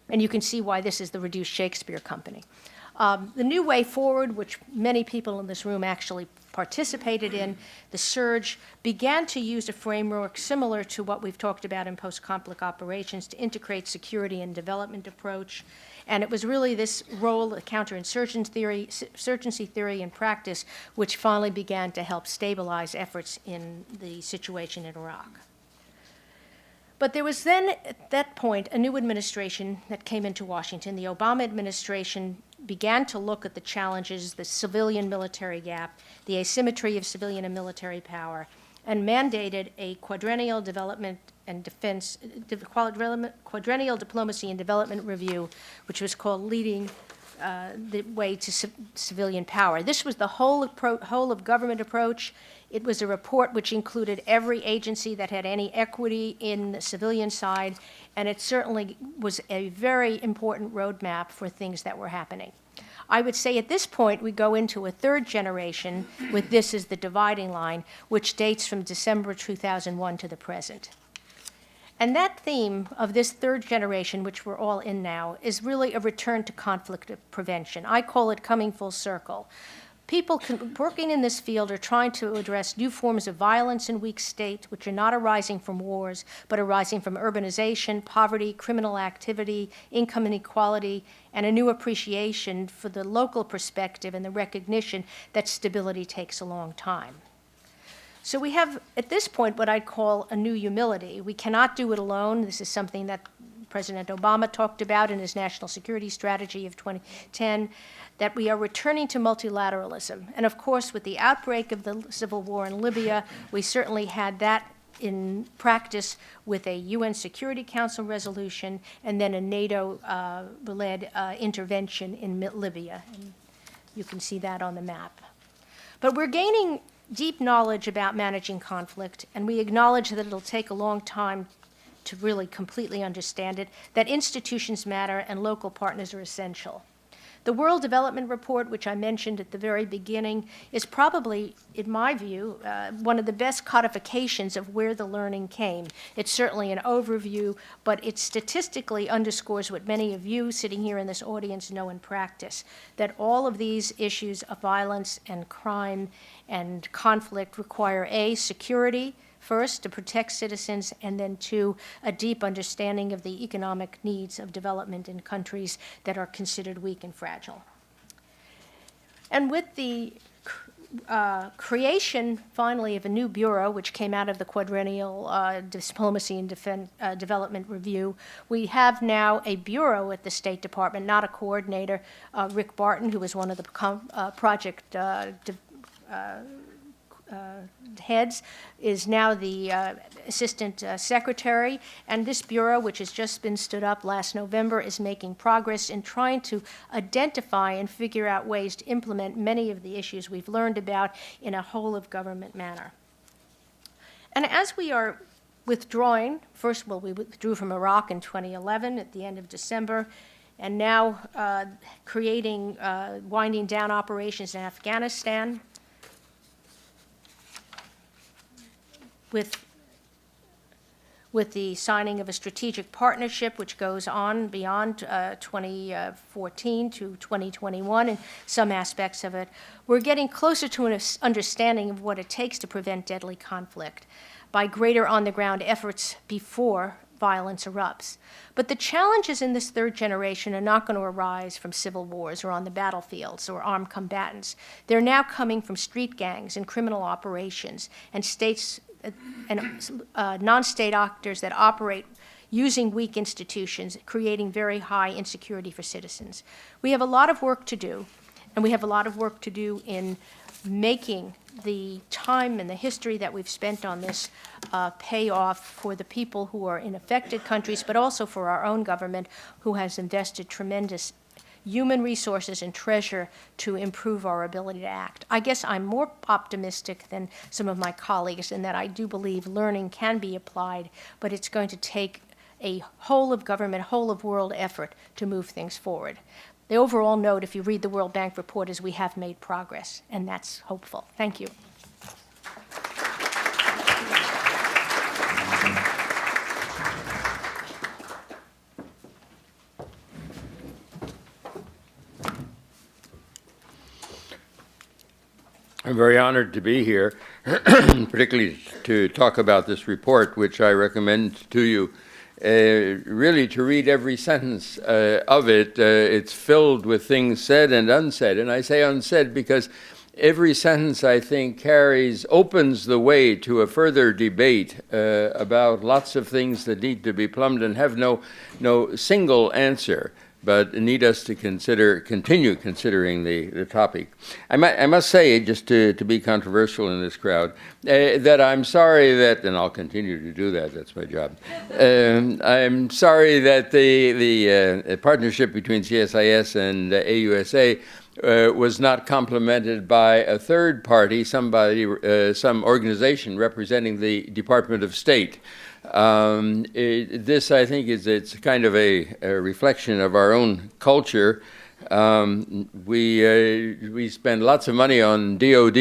And you can see why this is the reduced Shakespeare Company. The New Way Forward, which many people in this room actually participated in, the surge, began to use a framework similar to what we've talked about in post-conflict operations to integrate security and development approach. And it was really this role of counterinsurgency theory and practice which finally began to help stabilize efforts in the situation in Iraq. But there was then, at that point, a new administration that came into Washington. The Obama administration began to look at the challenges, the civilian-military gap, the asymmetry of civilian and military power, and mandated a quadrennial development and defense, quadrennial diplomacy and development review, which was called Leading the Way to Civilian Power. This was the whole of government approach. It was a report which included every agency that had any equity in the civilian side, and it certainly was a very important roadmap for things that were happening. I would say at this point we go into a third generation with this as the dividing line, which dates from December 2001 to the present. And that theme of this third generation, which we're all in now, is really a return to conflict prevention. I call it coming full circle. People working in this field are trying to address new forms of violence in weak states, which are not arising from wars, but arising from urbanization, poverty, criminal activity, income inequality, and a new appreciation for the local perspective and the recognition that stability takes a long time. So we have, at this point, what I'd call a new humility. We cannot do it alone. This is something that President Obama talked about in his national security strategy of 2010, that we are returning to multilateralism. And of course, with the outbreak of the civil war in Libya, we certainly had that in practice with a UN Security Council resolution and then a NATO-led intervention in Libya. And you can see that on the map. But we're gaining deep knowledge about managing conflict, and we acknowledge that it'll take a long time to really completely understand it, that institutions matter and local partners are essential. The World Development Report, which I mentioned at the very beginning, is probably, in my view, one of the best codifications of where the learning came. It's certainly an overview, but it statistically underscores what many of you sitting here in this audience know in practice, that all of these issues of violence and crime and conflict require A, security, first, to protect citizens, and then two, a deep understanding of the economic needs of development in countries that are considered weak and fragile. And with the creation, finally, of a new bureau, which came out of the quadrennial Diplomacy and Development Review, we have now a bureau at the State Department, not a coordinator. Rick Barton, who was one of the project heads, is now the assistant secretary, and this bureau, which has just been stood up last November, is making progress in trying to identify and figure out ways to implement many of the issues we've learned about in a whole of government manner. And as we are withdrawing, first, well, we withdrew from Iraq in 2011 at the end of December, and now creating, winding down operations in Afghanistan, with the signing of a strategic partnership which goes on beyond 2014 to 2021 in some aspects of it, we're getting closer to an understanding of what it takes to prevent deadly conflict by greater on-the-ground efforts before violence erupts. But the challenges in this third generation are not going to arise from civil wars or on the battlefields or armed combatants. They're now coming from street gangs and criminal operations and states and non-state actors that operate using weak institutions, creating very high insecurity for citizens. We have a lot of work to do, and we have a lot of work to do in making the time and the history that we've spent on this pay off for the people who are in affected countries, but also for our own government, who has invested tremendous human resources and treasure to improve our ability to act. I guess I'm more optimistic than some of my colleagues in that I do believe learning can be applied, but it's going to take a whole of government, whole of world effort to move things forward. The overall note, if you read the World Bank report, is we have made progress, and that's hopeful. Thank you. I'm very honored to be here, particularly to talk about this report, which I recommend to you. Really to read every sentence of it. It's filled with things said and unsaid. And I say unsaid because every sentence, I think, opens the way to a further debate about lots of things that need to be plumbed and have no single answer, but need us to continue considering the topic. I must say, just to be controversial in this crowd, that I'm sorry that, and I'll continue to do that, that's my job, I'm sorry that the partnership between CSIS and AUSA was not complemented by a third party, some organization representing the Department of State. This, I think, it's kind of a reflection of our own culture. We spend lots of money on DOD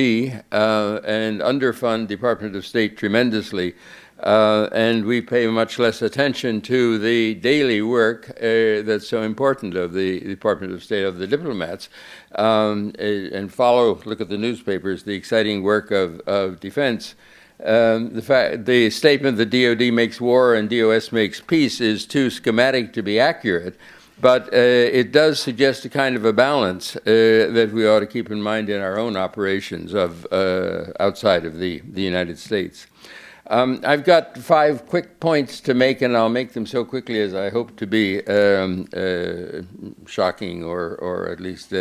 and underfund Department of State tremendously. And we pay much less attention to the daily work that's so important of the Department of State, of the diplomats, and look at the newspapers, the exciting work of defense. The statement that DOD makes war and DOS makes peace is too schematic to be accurate, but it does suggest a kind of a balance that we ought to keep in mind in our own operations outside of the United States. I've got 5 quick points to make, and I'll make them so quickly as I hope to be shocking or at least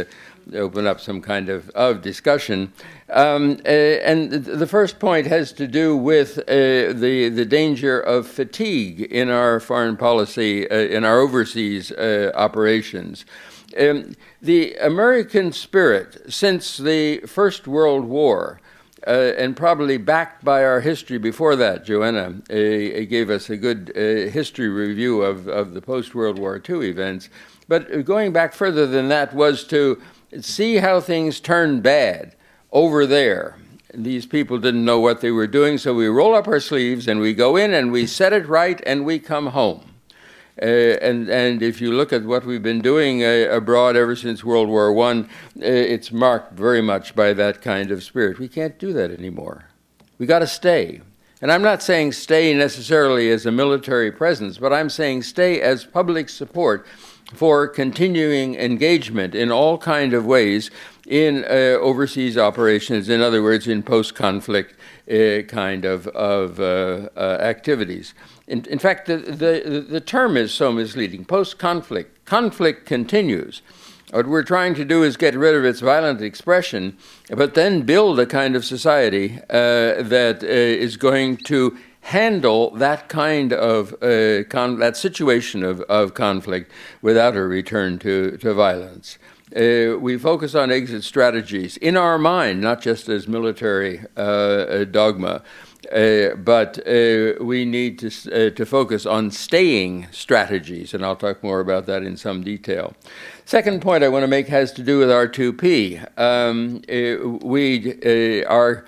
open up some kind of discussion. And the first point has to do with the danger of fatigue in our foreign policy, in our overseas operations. The American spirit since the First World War, and probably backed by our history before that, Joanna gave us a good history review of the post-World War II events. But going back further than that was to see how things turned bad over there. These people didn't know what they were doing, so we roll up our sleeves and we go in and we set it right and we come home. And if you look at what we've been doing abroad ever since World War I, it's marked very much by that kind of spirit. We can't do that anymore. We got to stay. And I'm not saying stay necessarily as a military presence, but I'm saying stay as public support for continuing engagement in all kind of ways in overseas operations, in other words, in post-conflict kind of activities. In fact, the term is so misleading. Post-conflict, conflict continues. What we're trying to do is get rid of its violent expression, but then build a kind of society that is going to handle that kind of that situation of conflict without a return to violence. We focus on exit strategies in our mind, not just as military dogma, but we need to focus on staying strategies, and I'll talk more about that in some detail. Second point I want to make has to do with R2P. We are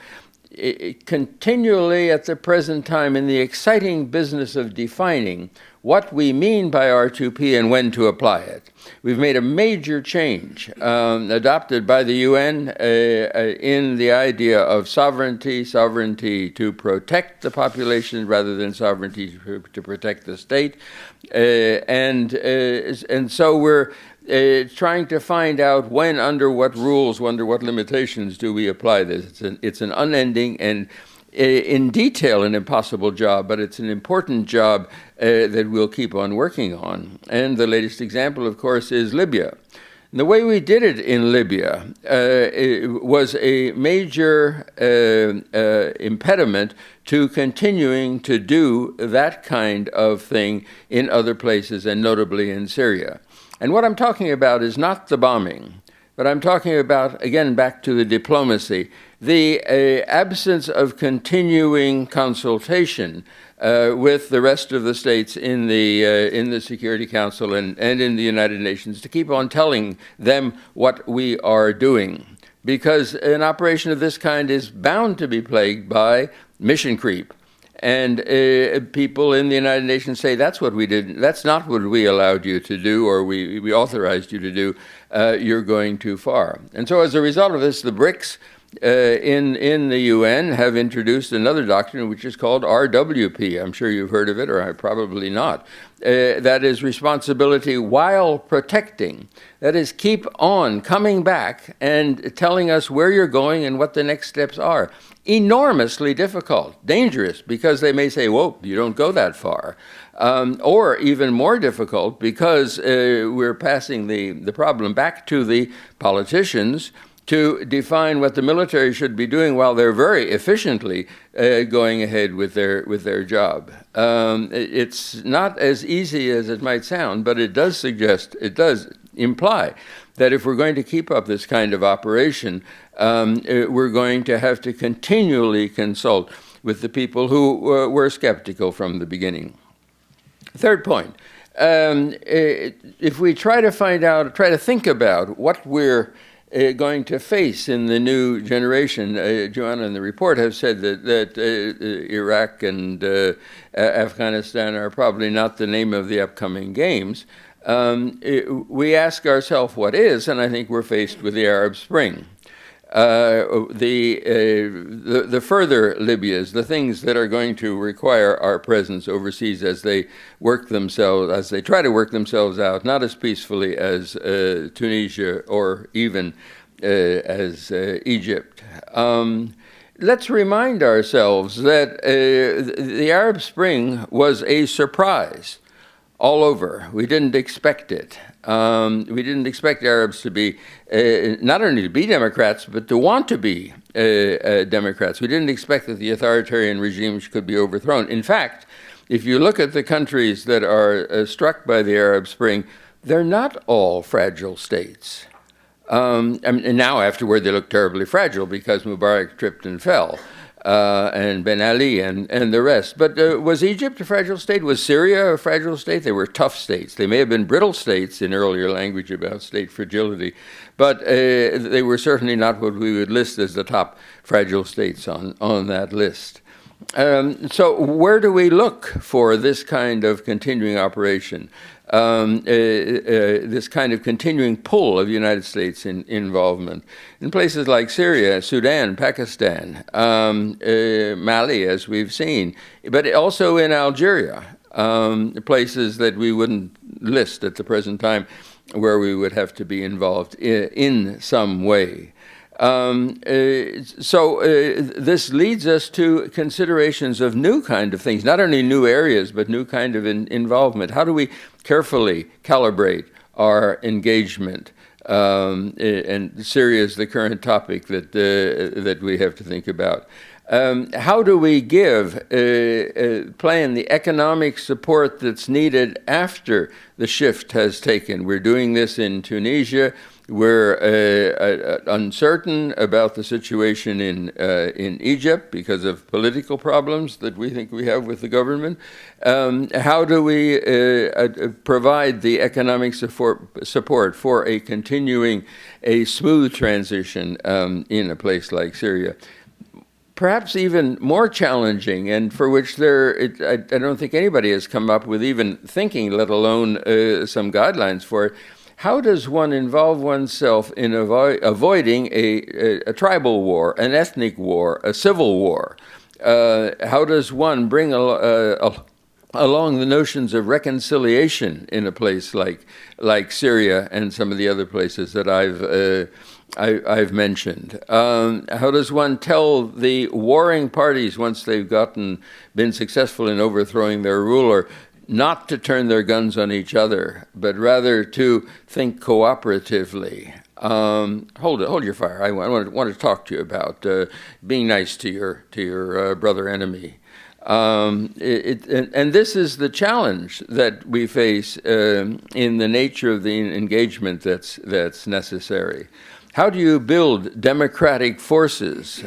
continually at the present time in the exciting business of defining what we mean by R2P and when to apply it. We've made a major change adopted by the UN in the idea of sovereignty to protect the population rather than sovereignty to protect the state. And so we're trying to find out when, under what rules, under what limitations do we apply this. It's an unending and in detail an impossible job, but it's an important job that we'll keep on working on. And the latest example, of course, is Libya. And the way we did it in Libya was a major impediment to continuing to do that kind of thing in other places, and notably in Syria. And what I'm talking about is not the bombing, but I'm talking about, again, back to the diplomacy, the absence of continuing consultation with the rest of the states in the Security Council and in the United Nations to keep on telling them what we are doing. Because an operation of this kind is bound to be plagued by mission creep. And people in the United Nations say, that's what we did, that's not what we allowed you to do, or we authorized you to do, you're going too far. And so as a result of this, the BRICS in the UN have introduced another doctrine which is called RWP. I'm sure you've heard of it, or probably not. That is responsibility while protecting. That is, keep on coming back and telling us where you're going and what the next steps are. Enormously difficult, dangerous, because they may say, whoa, you don't go that far. Or even more difficult, because we're passing the problem back to the politicians to define what the military should be doing while they're very efficiently going ahead with their job. It's not as easy as it might sound, but it does imply that if we're going to keep up this kind of operation, we're going to have to continually consult with the people who were skeptical from the beginning. Third point, if we try to think about what we're going to face in the new generation. Joanna and the report have said that Iraq and Afghanistan are probably not the name of the upcoming games. We ask ourselves what is, and I think we're faced with the Arab Spring. The further Libyas, the things that are going to require our presence overseas as they try to work themselves out, not as peacefully as Tunisia or even as Egypt. Let's remind ourselves that the Arab Spring was a surprise all over. We didn't expect it. We didn't expect Arabs to be, not only to be Democrats, but to want to be Democrats. We didn't expect that the authoritarian regimes could be overthrown. In fact, if you look at the countries that are struck by the Arab Spring, they're not all fragile states. And now afterward they look terribly fragile because Mubarak tripped and fell. And Ben Ali and the rest. But was Egypt a fragile state? Was Syria a fragile state? They were tough states. They may have been brittle states in earlier language about state fragility, but they were certainly not what we would list as the top fragile states on that list. So where do we look for this kind of continuing operation? This kind of continuing pull of the United States involvement in places like Syria, Sudan, Pakistan, Mali, as we've seen, but also in Algeria, places that we wouldn't list at the present time where we would have to be involved in some way. This leads us to considerations of new kind of things, not only new areas, but new kind of involvement. How do we carefully calibrate our engagement? And Syria is the current topic that we have to think about. How do we plan the economic support that's needed after the shift has taken? We're doing this in Tunisia. We're uncertain about the situation in Egypt because of political problems that we think we have with the government. How do we provide the economic support for a smooth transition in a place like Syria? Perhaps even more challenging, and for which I don't think anybody has come up with even thinking, let alone some guidelines for it. How does one involve oneself in avoiding a tribal war, an ethnic war, a civil war? How does one bring along the notions of reconciliation in a place like Syria and some of the other places that I've mentioned? How does one tell the warring parties, once they've been successful in overthrowing their ruler, not to turn their guns on each other, but rather to think cooperatively? Hold your fire. I want to talk to you about being nice to your brother enemy. And this is the challenge that we face in the nature of the engagement that's necessary. How do you build democratic forces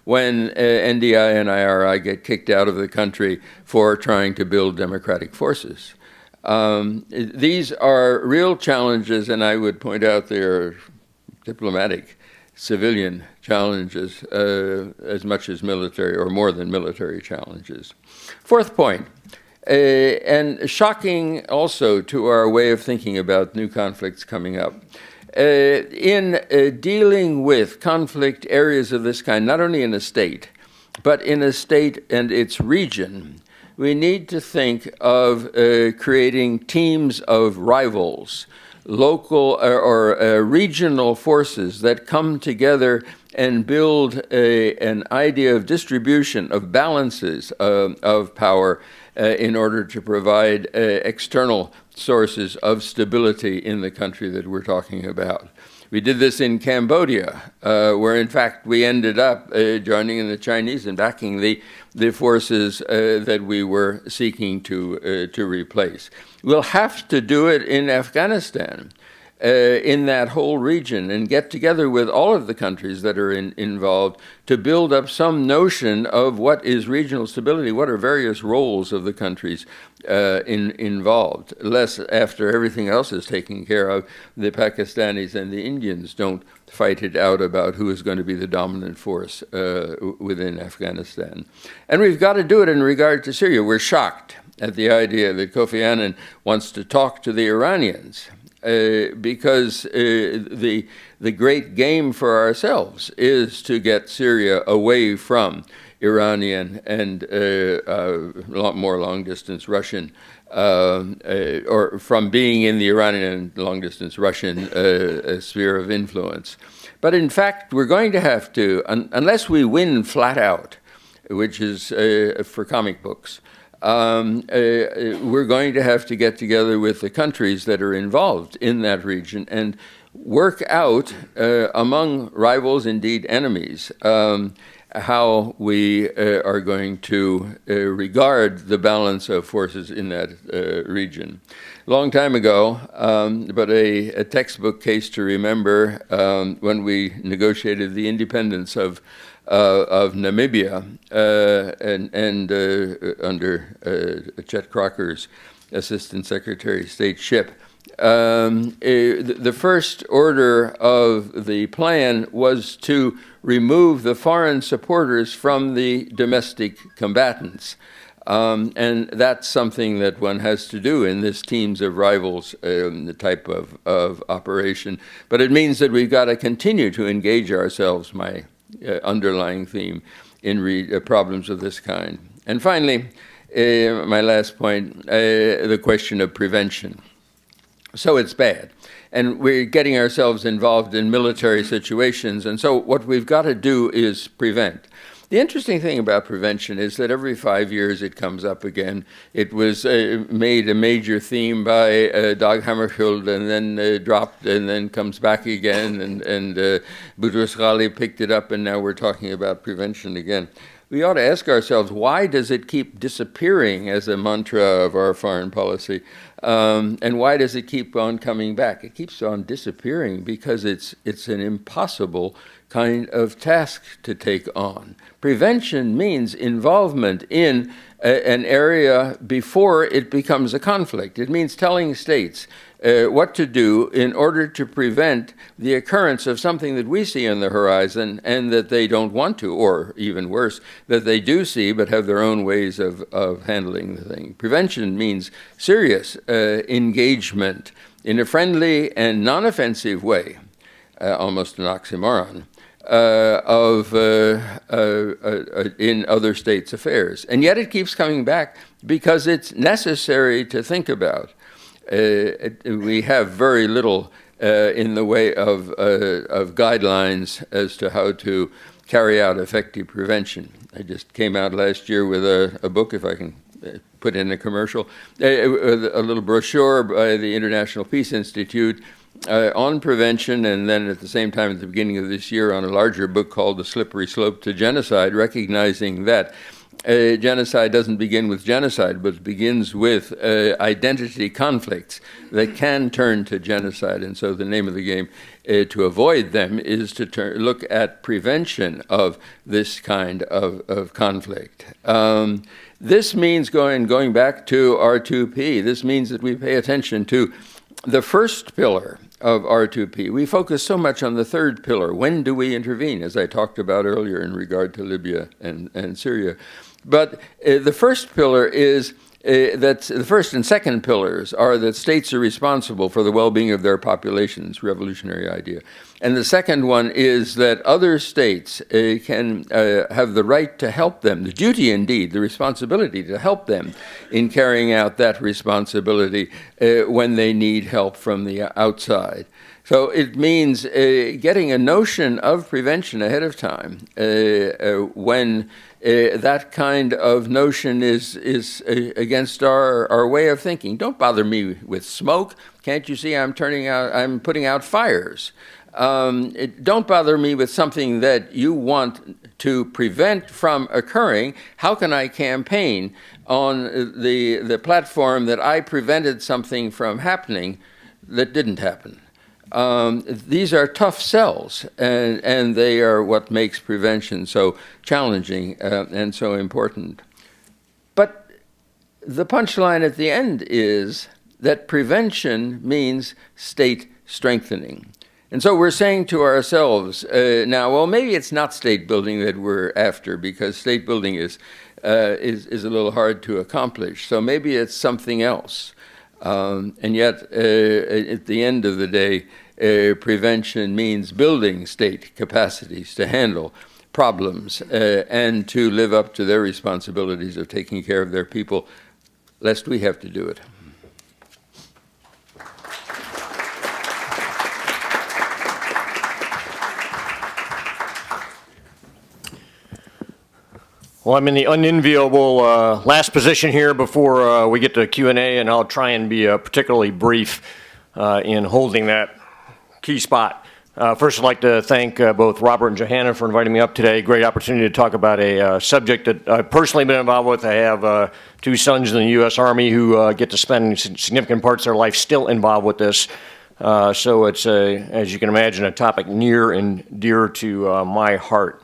when NDI and IRI get kicked out of the country for trying to build democratic forces? These are real challenges, and I would point out they are diplomatic, civilian challenges as much as military or more than military challenges. Fourth point, and shocking also to our way of thinking about new conflicts coming up. in dealing with conflict areas of this kind, not only in a state, but in a state and its region, we need to think of creating teams of rivals, local or regional forces that come together and build an idea of distribution, of balances of power in order to provide external sources of stability in the country that we're talking about. We did this in Cambodia, where in fact we ended up joining in the Chinese and backing the forces that we were seeking to replace. We'll have to do it in Afghanistan, in that whole region, and get together with all of the countries that are involved to build up some notion of what is regional stability, what are various roles of the countries involved. Less after everything else is taken care of, the Pakistanis and the Indians don't fight it out about who is going to be the dominant force within Afghanistan. And we've got to do it in regard to Syria. We're shocked at the idea that Kofi Annan wants to talk to the Iranians. Because the great game for ourselves is to get Syria away from Iranian and more long-distance Russian, or from being in the Iranian and long-distance Russian sphere of influence. But in fact, we're going to have to, unless we win flat out, which is for comic books, we're going to have to get together with the countries that are involved in that region and work out among rivals, indeed enemies, how we are going to regard the balance of forces in that region. A long time ago, but a textbook case to remember when we negotiated the independence of Namibia and under Chet Crocker's Assistant Secretary of State ship. The first order of the plan was to remove the foreign supporters from the domestic combatants. And that's something that one has to do in this teams of rivals type of operation. But it means that we've got to continue to engage ourselves, my underlying theme, in problems of this kind. And finally, my last point, the question of prevention. So it's bad. And we're getting ourselves involved in military situations. And so what we've got to do is prevent. The interesting thing about prevention is that every 5 years it comes up again. It was made a major theme by Dag Hammarskjöld and then dropped and then comes back again. And Boutros Ghali picked it up, and now we're talking about prevention again. We ought to ask ourselves, why does it keep disappearing as a mantra of our foreign policy? And why does it keep on coming back? It keeps on disappearing because it's an impossible kind of task to take on. Prevention means involvement in an area before it becomes a conflict. It means telling states what to do in order to prevent the occurrence of something that we see on the horizon and that they don't want to, or even worse, that they do see but have their own ways of handling the thing. Prevention means serious engagement in a friendly and non-offensive way, almost an oxymoron, in other states' affairs. And yet it keeps coming back because it's necessary to think about. We have very little in the way of guidelines as to how to carry out effective prevention. I just came out last year with a book, if I can put in a commercial, a little brochure by the International Peace Institute on prevention, and then at the same time at the beginning of this year on a larger book called The Slippery Slope to Genocide, recognizing that genocide doesn't begin with genocide, but begins with identity conflicts that can turn to genocide. And so the name of the game to avoid them is to look at prevention of this kind of conflict. This means going back to R2P, this means that we pay attention to the first pillar of R2P. We focus so much on the third pillar. When do we intervene, as I talked about earlier in regard to Libya and Syria? But the first pillar is that the first and second pillars are that states are responsible for the well-being of their populations, revolutionary idea. And the second one is that other states can have the right to help them, the duty indeed, the responsibility to help them in carrying out that responsibility when they need help from the outside. So it means getting a notion of prevention ahead of time when that kind of notion is against our way of thinking. Don't bother me with smoke. Can't you see I'm putting out fires? Don't bother me with something that you want to prevent from occurring. How can I campaign on the platform that I prevented something from happening that didn't happen? These are tough sells, and they are what makes prevention so challenging and so important. But the punchline at the end is that prevention means state strengthening. And so we're saying to ourselves now, well, maybe it's not state building that we're after, because state building is a little hard to accomplish. So maybe it's something else. And yet, at the end of the day, prevention means building state capacities to handle problems and to live up to their responsibilities of taking care of their people, lest we have to do it. Well, I'm in the unenviable last position here before we get to Q&A, and I'll try and be particularly brief in holding that key spot. First, I'd like to thank both Robert and Johanna for inviting me up today. Great opportunity to talk about a subject that I've personally been involved with. I have 2 sons in the U.S. Army who get to spend significant parts of their life still involved with this. So it's, as you can imagine, a topic near and dear to my heart.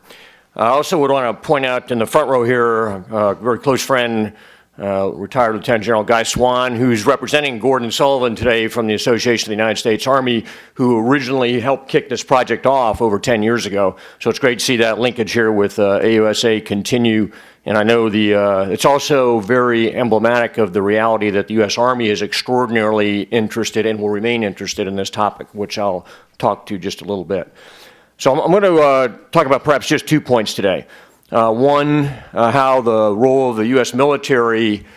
I also would want to point out in the front row here, a very close friend, retired Lieutenant General Guy Swan, who's representing Gordon Sullivan today from the Association of the United States Army, who originally helped kick this project off over 10 years ago. So it's great to see that linkage here with AUSA continue. And I know it's also very emblematic of the reality that the U.S. Army is extraordinarily interested and will remain interested in this topic, which I'll talk to just a little bit. So I'm going to talk about perhaps just 2 points today. One, how the role of the U.S. military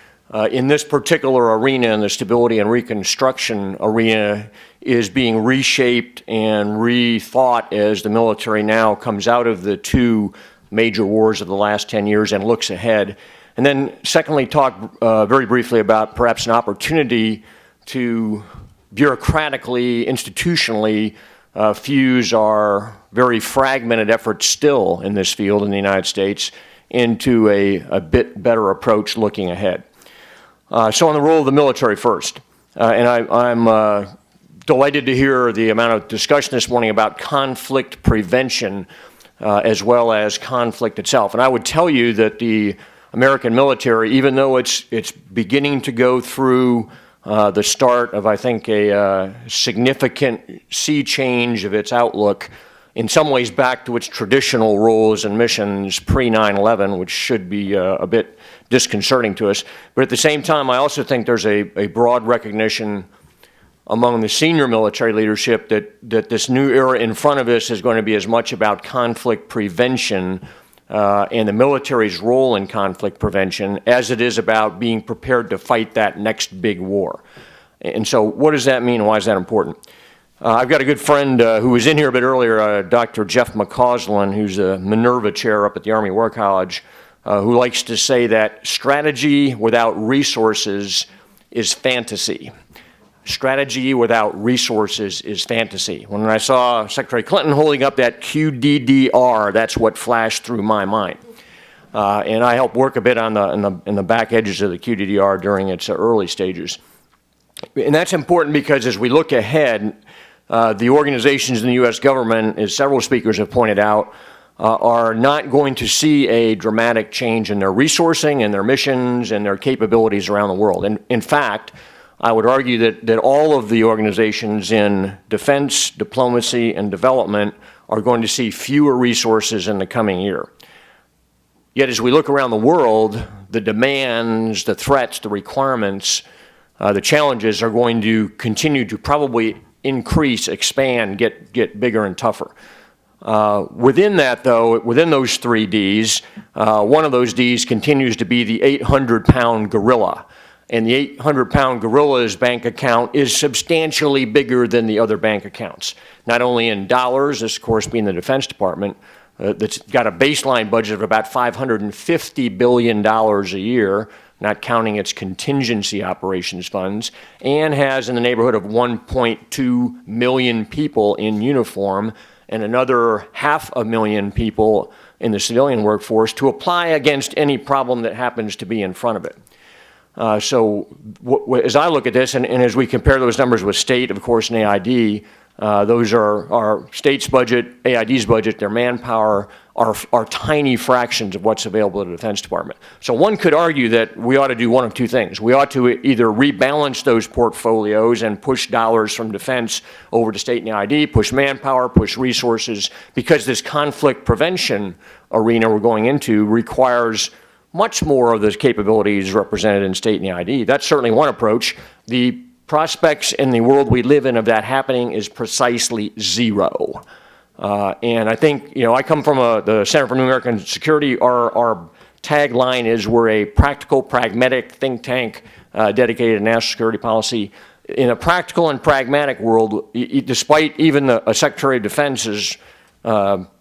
in this particular arena, in the stability and reconstruction arena, is being reshaped and rethought as the military now comes out of the 2 major wars of the last 10 years and looks ahead. And then secondly, talk very briefly about perhaps an opportunity to bureaucratically, institutionally, fuse our very fragmented efforts still in this field in the United States into a bit better approach looking ahead. So on the role of the military first, and I'm delighted to hear the amount of discussion this morning about conflict prevention as well as conflict itself. And I would tell you that the American military, even though it's beginning to go through the start of, I think, a significant sea change of its outlook, in some ways back to its traditional roles and missions pre-9/11, which should be a bit disconcerting to us. But at the same time, I also think there's a broad recognition among the senior military leadership that this new era in front of us is going to be as much about conflict prevention and the military's role in conflict prevention as it is about being prepared to fight that next big war. And so what does that mean and why is that important? I've got a good friend who was in here a bit earlier, Dr. Jeff McCausland, who's a Minerva chair up at the Army War College, who likes to say that strategy without resources is fantasy. Strategy without resources is fantasy. When I saw Secretary Clinton holding up that QDDR, that's what flashed through my mind. And I helped work a bit on the back edges of the QDDR during its early stages. And that's important because as we look ahead, the organizations in the U.S. government, as several speakers have pointed out, are not going to see a dramatic change in their resourcing and their missions and their capabilities around the world. And in fact, I would argue that all of the organizations in defense, diplomacy, and development are going to see fewer resources in the coming year. Yet as we look around the world, the demands, the threats, the requirements, the challenges are going to continue to probably increase, expand, get bigger and tougher. Within that, though, within those 3 Ds, one of those Ds continues to be the 800-pound gorilla. And the 800-pound gorilla's bank account is substantially bigger than the other bank accounts. Not only in dollars, this of course being the Defense Department, that's got a baseline budget of about $550 billion a year, not counting its contingency operations funds, and has in the neighborhood of 1.2 million people in uniform and another 500,000 people in the civilian workforce to apply against any problem that happens to be in front of it. So as I look at this, and as we compare those numbers with state, of course, and AID, those are our state's budget, AID's budget, their manpower are tiny fractions of what's available to the Defense Department. So one could argue that we ought to do one of 2 things. We ought to either rebalance those portfolios and push dollars from defense over to state and AID, push manpower, push resources, because this conflict prevention arena we're going into requires much more of those capabilities represented in state and AID. That's certainly one approach. The prospects in the world we live in of that happening is precisely 0. And I think, I come from the Center for New American Security. Our tagline is we're a practical, pragmatic think tank dedicated to national security policy. In a practical and pragmatic world, despite even a Secretary of Defense's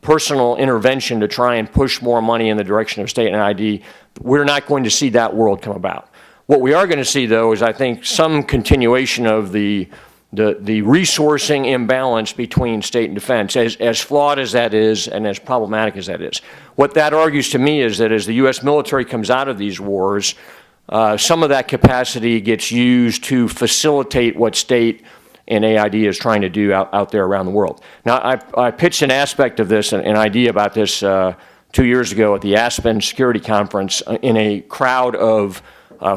personal intervention to try and push more money in the direction of state and ID, we're not going to see that world come about. What we are going to see, though, is I think some continuation of the resourcing imbalance between state and defense, as flawed as that is and as problematic as that is. What that argues to me is that as the U.S. military comes out of these wars, some of that capacity gets used to facilitate what state and AID is trying to do out there around the world. Now, I pitched an aspect of this, an idea about this 2 years ago at the Aspen Security Conference in a crowd of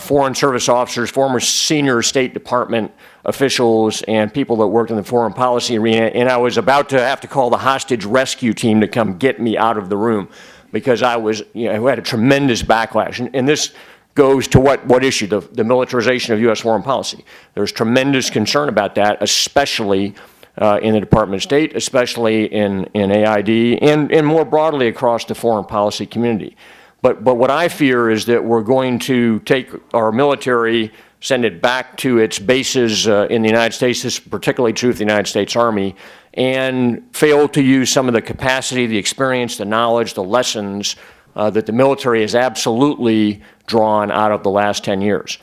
Foreign Service officers, former senior State Department officials, and people that worked in the foreign policy arena, and I was about to have to call the hostage rescue team to come get me out of the room because I was, had a tremendous backlash. And this goes to what issue? The militarization of U.S. foreign policy. There's tremendous concern about that, especially in the Department of State, especially in AID, and more broadly across the foreign policy community. But what I fear is that we're going to take our military, send it back to its bases in the United States, this is particularly true of the United States Army, and fail to use some of the capacity, the experience, the knowledge, the lessons that the military has absolutely drawn out of the last 10 years.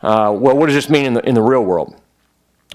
Well, what does this mean in the real world?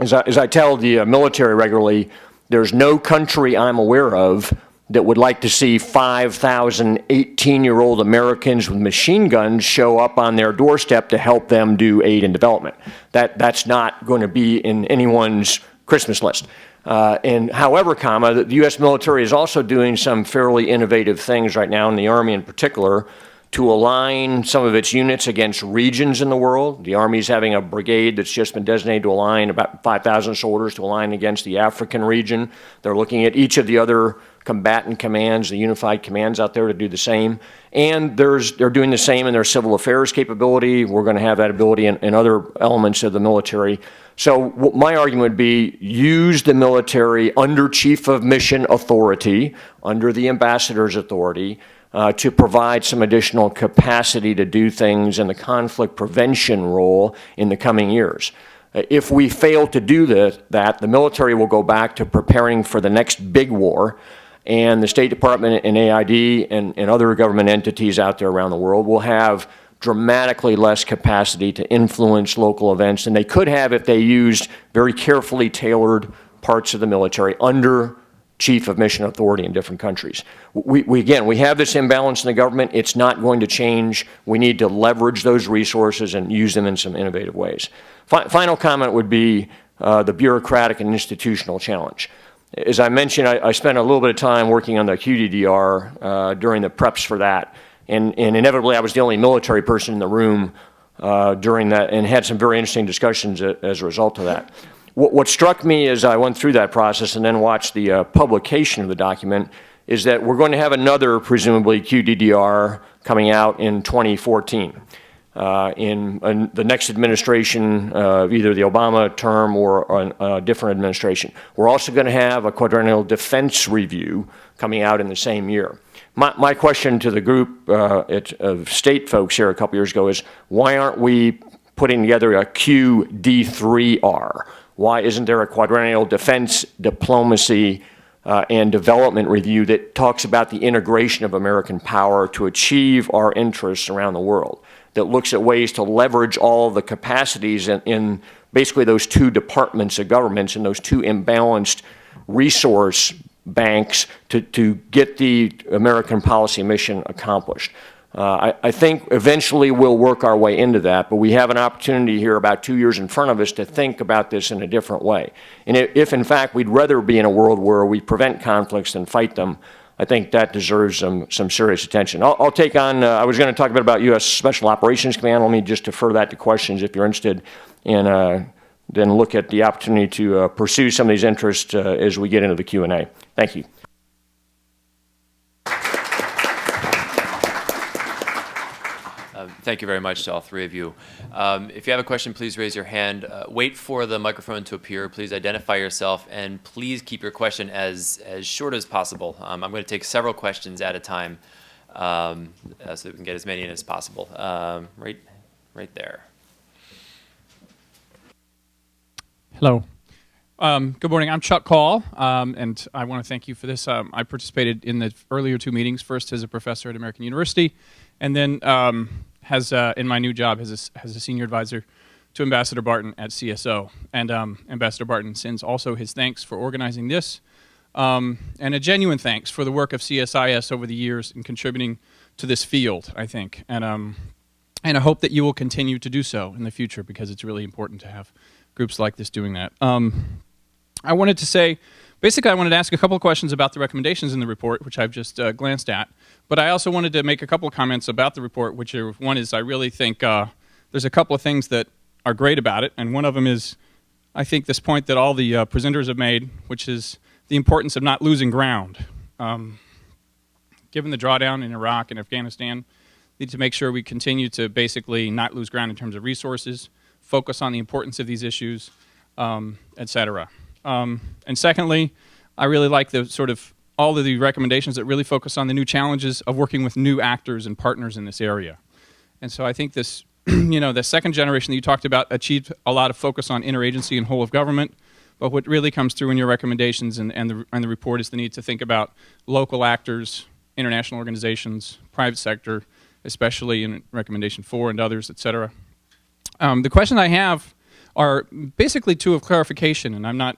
As I tell the military regularly, there's no country I'm aware of that would like to see 5,000 18-year-old Americans with machine guns show up on their doorstep to help them do aid and development. That's not going to be in anyone's Christmas list. And however, the U.S. military is also doing some fairly innovative things right now, in the Army in particular, to align some of its units against regions in the world. The Army's having a brigade that's just been designated to align about 5,000 soldiers to align against the African region. They're looking at each of the other combatant commands, the unified commands out there to do the same. And they're doing the same in their civil affairs capability. We're going to have that ability in other elements of the military. So my argument would be use the military under Chief of Mission authority, under the ambassador's authority, to provide some additional capacity to do things in the conflict prevention role in the coming years. If we fail to do that, the military will go back to preparing for the next big war, and the State Department and AID and other government entities out there around the world will have dramatically less capacity to influence local events than they could have if they used very carefully tailored parts of the military under Chief of Mission authority in different countries. We have this imbalance in the government. It's not going to change. We need to leverage those resources and use them in some innovative ways. Final comment would be the bureaucratic and institutional challenge. As I mentioned, I spent a little bit of time working on the QDDR during the preps for that, and inevitably I was the only military person in the room during that, and had some very interesting discussions as a result of that. What struck me as I went through that process and then watched the publication of the document is that we're going to have another, presumably, QDDR coming out in 2014. In the next administration, either the Obama term or a different administration. We're also going to have a quadrennial defense review coming out in the same year. My question to the group of state folks here a couple years ago is, why aren't we putting together a QD3R? Why isn't there a quadrennial defense, diplomacy, and development review that talks about the integration of American power to achieve our interests around the world, that looks at ways to leverage all the capacities in basically those two departments of governments and those two imbalanced resource banks to get the American policy mission accomplished? I think eventually we'll work our way into that, but we have an opportunity here about 2 years in front of us to think about this in a different way. And if in fact we'd rather be in a world where we prevent conflicts than fight them, I think that deserves some serious attention. I'll take on, I was going to talk a bit about U.S. Special Operations Command. Let me just defer that to questions if you're interested, and then look at the opportunity to pursue some of these interests as we get into the Q&A. Thank you. Thank you very much to all three of you. If you have a question, please raise your hand. Wait for the microphone to appear. Please identify yourself, and please keep your question as short as possible. I'm going to take several questions at a time so that we can get as many in as possible. Right there. Hello. Good morning. I'm Chuck Call, and I want to thank you for this. I participated in the earlier two meetings, first as a professor at American University, and then in my new job as a senior advisor to Ambassador Barton at CSO. And Ambassador Barton sends also his thanks for organizing this, and a genuine thanks for the work of CSIS over the years in contributing to this field, I think. And I hope that you will continue to do so in the future, because it's really important to have groups like this doing that. I wanted to say, basically I wanted to ask a couple of questions about the recommendations in the report, which I've just glanced at. But I also wanted to make a couple of comments about the report, which are, one is I really think there's a couple of things that are great about it. And one of them is, I think, this point that all the presenters have made, which is the importance of not losing ground. Given the drawdown in Iraq and Afghanistan, we need to make sure we continue to basically not lose ground in terms of resources, focus on the importance of these issues, et cetera. And secondly, I really like the sort of all of the recommendations that really focus on the new challenges of working with new actors and partners in this area. And so I think this, the second generation that you talked about achieved a lot of focus on interagency and whole of government, but what really comes through in your recommendations and the report is the need to think about local actors, international organizations, private sector, especially in recommendation 4 and others, et cetera. The questions I have are basically two of clarification, and I'm not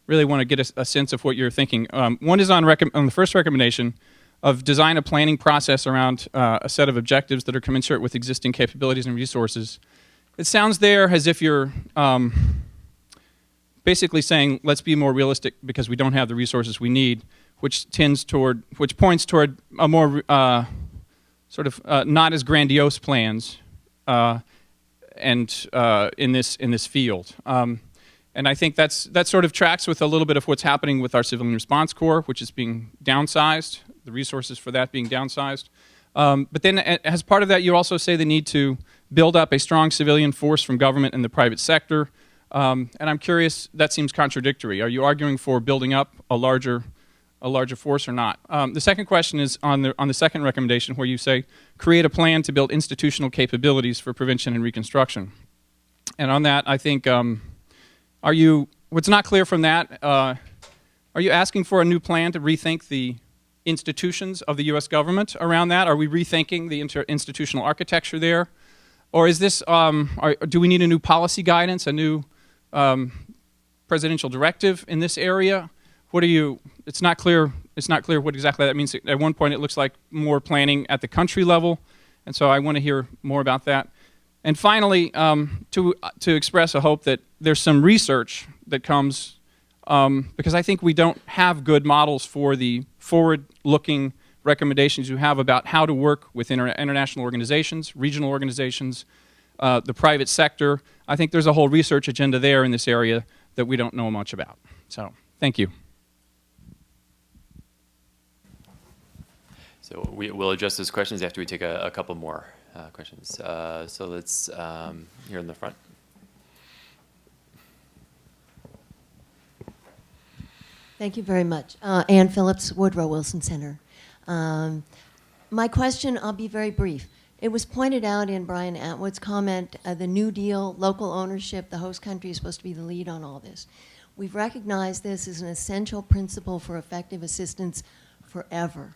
really want to get a sense of what you're thinking. One is on the first recommendation of design a planning process around a set of objectives that are commensurate with existing capabilities and resources. It sounds there as if you're basically saying, let's be more realistic because we don't have the resources we need, which points toward a more sort of not as grandiose plans in this field. And I think that sort of tracks with a little bit of what's happening with our Civilian Response Corps, which is being downsized, the resources for that being downsized. But then as part of that, you also say the need to build up a strong civilian force from government and the private sector. And I'm curious, that seems contradictory. Are you arguing for building up a larger force or not? The second question is on the second recommendation, where you say create a plan to build institutional capabilities for prevention and reconstruction. And on that, I think, what's not clear from that, are you asking for a new plan to rethink the institutions of the U.S. government around that? Are we rethinking the institutional architecture there? Or is this, do we need a new policy guidance, a new presidential directive in this area? It's not clear what exactly that means. At one point it looks like more planning at the country level, and so I want to hear more about that. And finally, to express a hope that there's some research that comes, because I think we don't have good models for the forward-looking recommendations you have about how to work with international organizations, regional organizations, the private sector. I think there's a whole research agenda there in this area that we don't know much about. So, thank you. So we'll address those questions after we take a couple more questions. So let's, here in the front. Thank you very much. Ann Phillips, Woodrow Wilson Center. My question, I'll be very brief. It was pointed out in Brian Atwood's comment, the New Deal, local ownership, the host country is supposed to be the lead on all this. We've recognized this as an essential principle for effective assistance forever.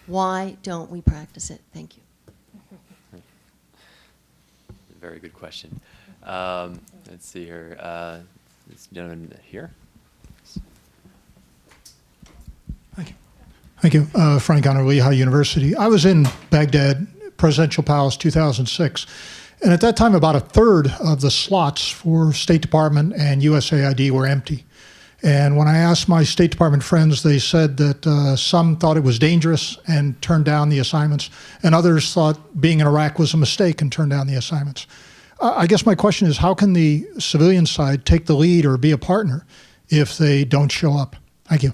Why don't we practice it? Thank you. Very good question. Let's see here. This gentleman here. Thank you. Frank Honor, Lehigh University. I was in Baghdad, Presidential Palace, 2006. And at that time, about a third of the slots for State Department and USAID were empty. And when I asked my State Department friends, they said that some thought it was dangerous and turned down the assignments, and others thought being in Iraq was a mistake and turned down the assignments. I guess my question is, how can the civilian side take the lead or be a partner if they don't show up? Thank you.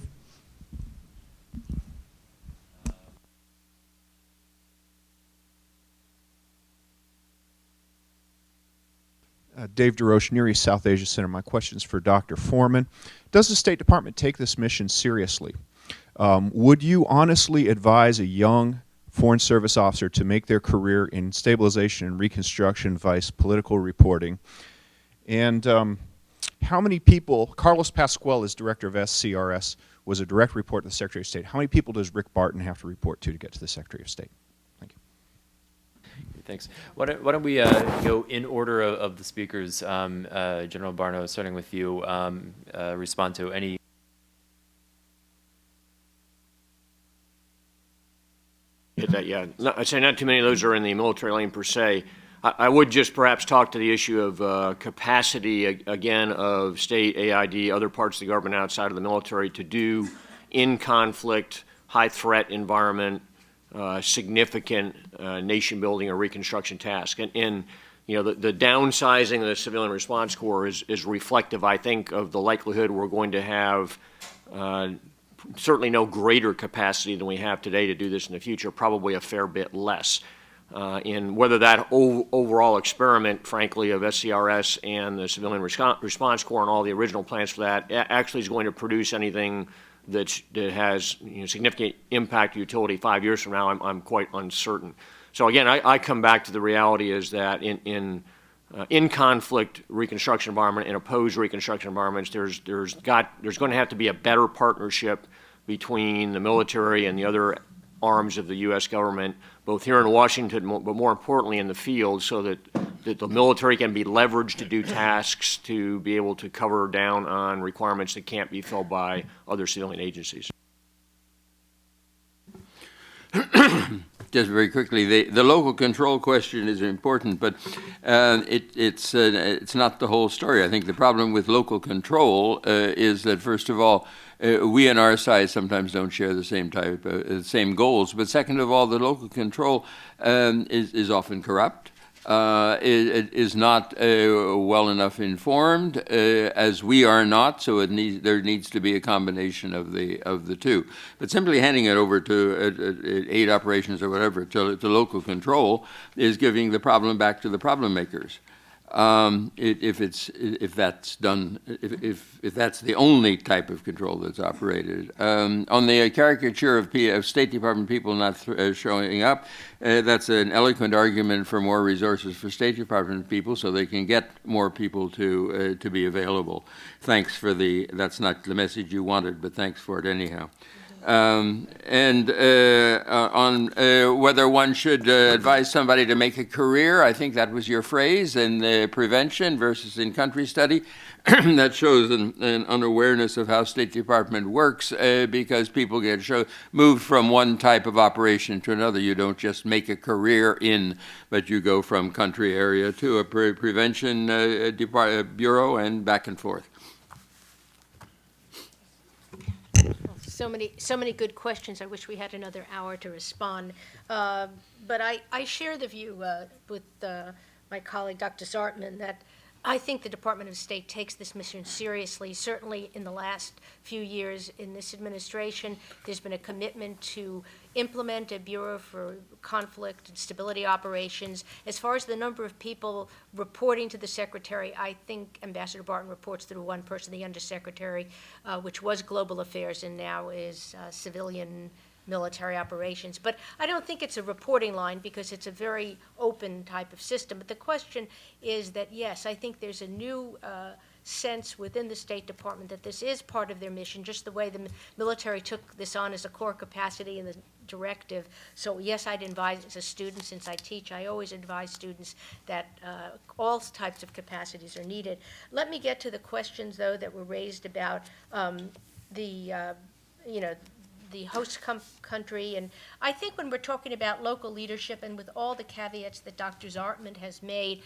Dave DeRoche, Near East South Asia Center. My question is for Dr. Foreman. Does the State Department take this mission seriously? Would you honestly advise a young Foreign Service officer to make their career in stabilization and reconstruction vice political reporting? And how many people, Carlos Pascual is director of SCRS, was a direct report to the Secretary of State. How many people does Rick Barton have to report to get to the Secretary of State? Thank you. Thanks. Why don't we go in order of the speakers? General Barno, starting with you, respond to any. Hit that, yeah. I'd say not too many of those are in the military lane per se. I would just perhaps talk to the issue of capacity, again, of state, AID, other parts of the government outside of the military to do in conflict, high threat environment, significant nation building or reconstruction task. And you know, the downsizing of the Civilian Response Corps is reflective, I think, of the likelihood we're going to have certainly no greater capacity than we have today to do this in the future, probably a fair bit less. In whether that overall experiment, frankly, of SCRS and the Civilian Response Corps and all the original plans for that actually is going to produce anything that has significant impact utility 5 years from now, I'm quite uncertain. So again, I come back to the reality is that in conflict reconstruction environment and opposed reconstruction environments, there's going to have to be a better partnership between the military and the other arms of the U.S. government, both here in Washington, but more importantly in the field, so that the military can be leveraged to do tasks to be able to cover down on requirements that can't be filled by other civilian agencies. Just very quickly, the local control question is important, but it's not the whole story. I think the problem with local control is that, first of all, we on our side sometimes don't share the same goals. But second of all, the local control is often corrupt. It is not well enough informed, as we are not. So there needs to be a combination of the two. But simply handing it over to aid operations or whatever to local control is giving the problem back to the problem makers. If that's done, if that's the only type of control that's operated. On the caricature of State Department people not showing up, that's an eloquent argument for more resources for State Department people so they can get more people to be available. Thanks for that's not the message you wanted, but thanks for it anyhow. On whether one should advise somebody to make a career, I think that was your phrase, and prevention versus in-country study. That shows an unawareness of how State Department works because people get moved from one type of operation to another. You don't just make a career but you go from country area to a prevention bureau and back and forth. So many good questions. I wish we had another hour to respond. But I share the view with my colleague, Dr. Zartman, that I think the Department of State takes this mission seriously. Certainly in the last few years in this administration, there's been a commitment to implement a Bureau for Conflict and Stability Operations. As far as the number of people reporting to the Secretary, I think Ambassador Barton reports through one person, the Undersecretary, which was Global Affairs and now is Civilian Military Operations. But I don't think it's a reporting line because it's a very open type of system. But the question is that, yes, I think there's a new sense within the State Department that this is part of their mission, just the way the military took this on as a core capacity in the directive. So yes, I'd advise as a student, since I teach, I always advise students that all types of capacities are needed. Let me get to the questions, though, that were raised about the host country. And I think when we're talking about local leadership, and with all the caveats that Dr. Zartman has made,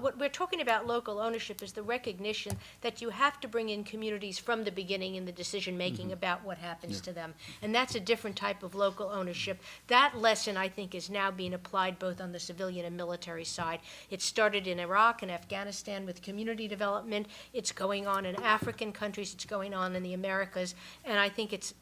what we're talking about local ownership is the recognition that you have to bring in communities from the beginning in the decision-making about what happens to them. And that's a different type of local ownership. That lesson, I think, is now being applied both on the civilian and military side. It started in Iraq and Afghanistan with community development. It's going on in African countries. It's going on in the Americas. And I think it's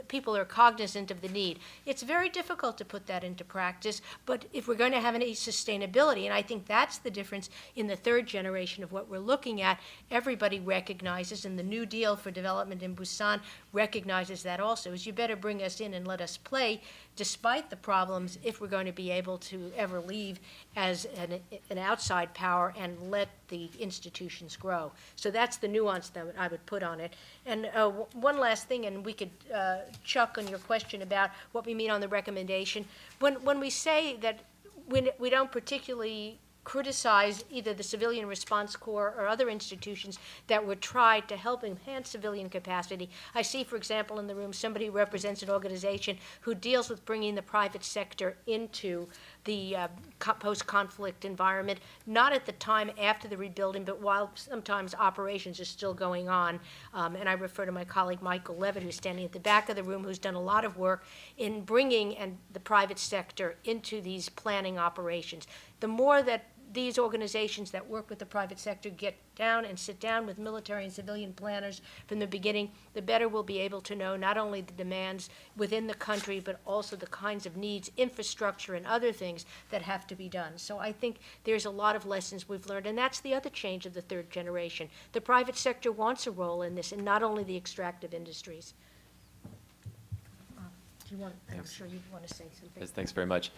people are cognizant of the need. It's very difficult to put that into practice, but if we're going to have any sustainability, and I think that's the difference in the third generation of what we're looking at, everybody recognizes, and the New Deal for Development in Busan recognizes that also, is you better bring us in and let us play despite the problems if we're going to be able to ever leave as an outside power and let the institutions grow. So that's the nuance that I would put on it. And one last thing, and we could Chuck, on your question about what we mean on the recommendation. When we say that we don't particularly criticize either the Civilian Response Corps or other institutions that were tried to help enhance civilian capacity. I see, for example, in the room somebody who represents an organization who deals with bringing the private sector into the post-conflict environment, not at the time after the rebuilding, but while sometimes operations are still going on. And I refer to my colleague Michael Levitt, who's standing at the back of the room, who's done a lot of work in bringing the private sector into these planning operations. The more that these organizations that work with the private sector get down and sit down with military and civilian planners from the beginning, the better we'll be able to know not only the demands within the country, but also the kinds of needs, infrastructure, and other things that have to be done. So I think there's a lot of lessons we've learned, and that's the other change of the third generation. The private sector wants a role in this, and not only the extractive industries. Do you want? I'm sure you want to say something. Yes, thanks very much.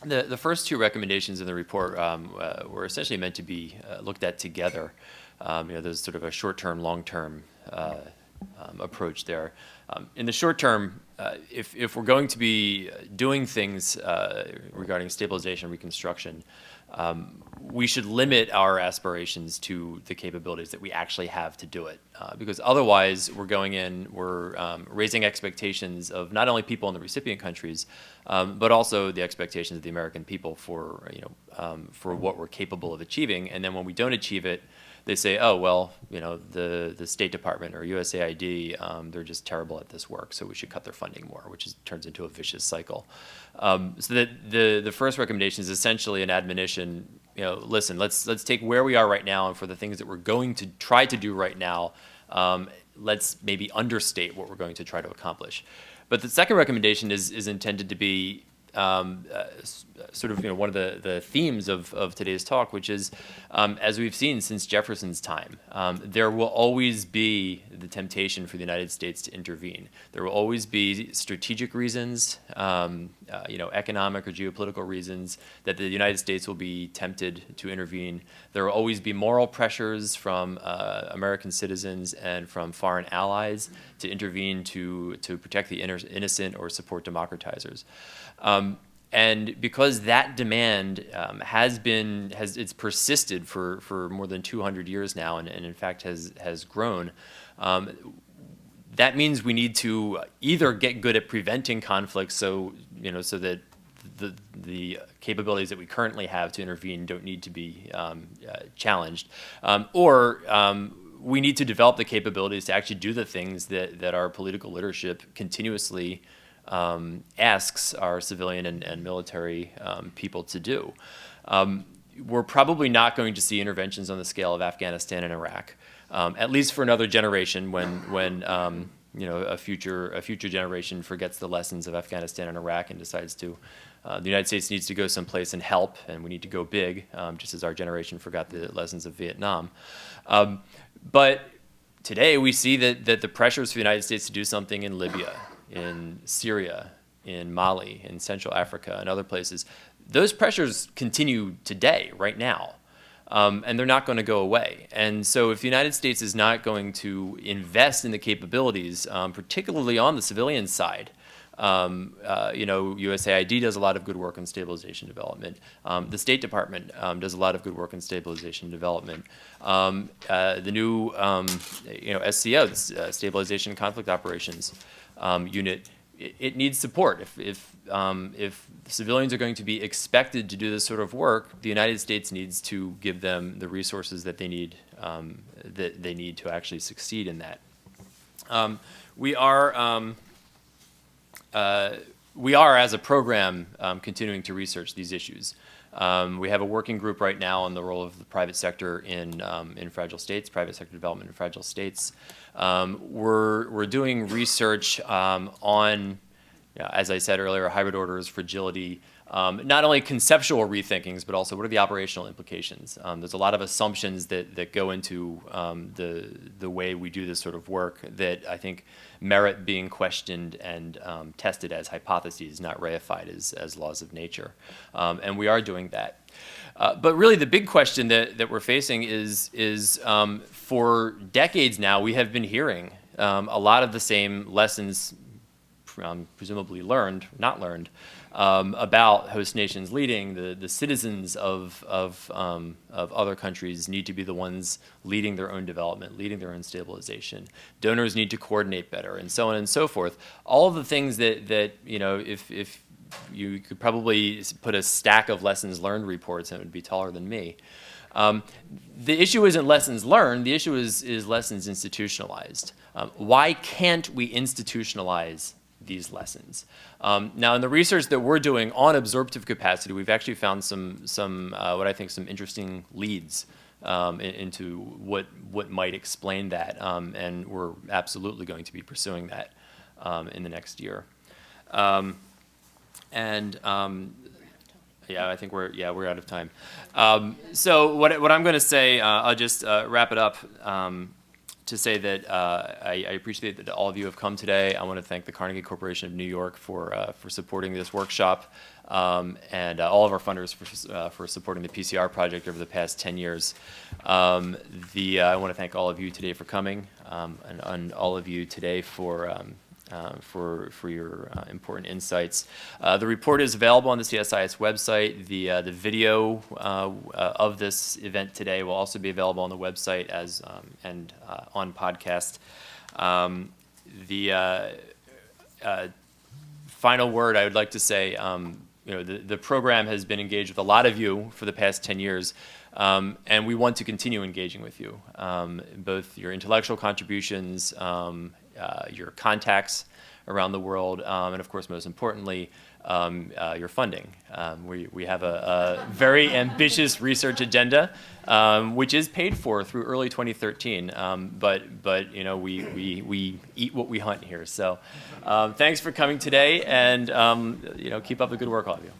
The first two recommendations in the report were essentially meant to be looked at together. There's sort of a short-term, long-term approach there. In the short term, if we're going to be doing things regarding stabilization and reconstruction, we should limit our aspirations to the capabilities that we actually have to do it. Because otherwise, we're raising expectations of not only people in the recipient countries, but also the expectations of the American people for what we're capable of achieving. And then when we don't achieve it, they say, oh, well, the State Department or USAID, they're just terrible at this work, so we should cut their funding more, which turns into a vicious cycle. So that the first recommendation is essentially an admonition, listen, let's take where we are right now, and for the things that we're going to try to do right now, let's maybe understate what we're going to try to accomplish. But the second recommendation is intended to be sort of one of the themes of today's talk, which is, as we've seen since Jefferson's time, there will always be the temptation for the United States to intervene. There will always be strategic reasons, economic or geopolitical reasons that the United States will be tempted to intervene. There will always be moral pressures from American citizens and from foreign allies to intervene to protect the innocent or support democratizers. And because that demand it's persisted for more than 200 years now, and in fact has grown, that means we need to either get good at preventing conflicts, so that the capabilities that we currently have to intervene don't need to be challenged, or we need to develop the capabilities to actually do the things that our political leadership continuously asks our civilian and military people to do. we're probably not going to see interventions on the scale of Afghanistan and Iraq, at least for another generation. When a future generation forgets the lessons of Afghanistan and Iraq and decides to, the United States needs to go someplace and help, and we need to go big, just as our generation forgot the lessons of Vietnam. But today we see that the pressures for the United States to do something in Libya, in Syria, in Mali, in Central Africa, and other places, those pressures continue today, right now. And they're not going to go away. And so if the United States is not going to invest in the capabilities, particularly on the civilian side, USAID does a lot of good work on stabilization development. The State Department does a lot of good work on stabilization development. The new, SCO, Stabilization and Conflict Operations unit, it needs support. If civilians are going to be expected to do this sort of work, the United States needs to give them the resources that they need to actually succeed in that. We are, as a program, continuing to research these issues. We have a working group right now on the role of the private sector in fragile states, private sector development in fragile states. We're doing research on, as I said earlier, hybrid orders, fragility, not only conceptual rethinkings, but also what are the operational implications. There's a lot of assumptions that go into the way we do this sort of work that I think merit being questioned and tested as hypotheses, not reified as laws of nature. And we are doing that. But really the big question that we're facing is for decades now, we have been hearing a lot of the same lessons, presumably learned, not learned, about host nations leading. The citizens of other countries need to be the ones leading their own development, leading their own stabilization. Donors need to coordinate better, and so on and so forth. All of the things that if you could probably put a stack of lessons learned reports, and it would be taller than me. The issue isn't lessons learned. The issue is lessons institutionalized. Why can't we institutionalize these lessons? Now, in the research that we're doing on absorptive capacity, we've actually found some what I think some interesting leads into what might explain that, and we're absolutely going to be pursuing that in the next year. Yeah, I think we're out of time. So what I'm going to say, I'll just wrap it up. To say that I appreciate that all of you have come today. I want to thank the Carnegie Corporation of New York for supporting this workshop, and all of our funders for supporting the PCR project over the past 10 years. I want to thank all of you today for coming, and all of you today for your important insights. The report is available on the CSIS website. The video of this event today will also be available on the website and on podcast. The final word I would like to say, the program has been engaged with a lot of you for the past 10 years. And we want to continue engaging with you, both your intellectual contributions, your contacts around the world, and of course, most importantly, your funding. We have a very ambitious research agenda, which is paid for through early 2013. But we eat what we hunt here. So, thanks for coming today, and keep up the good work, all of you.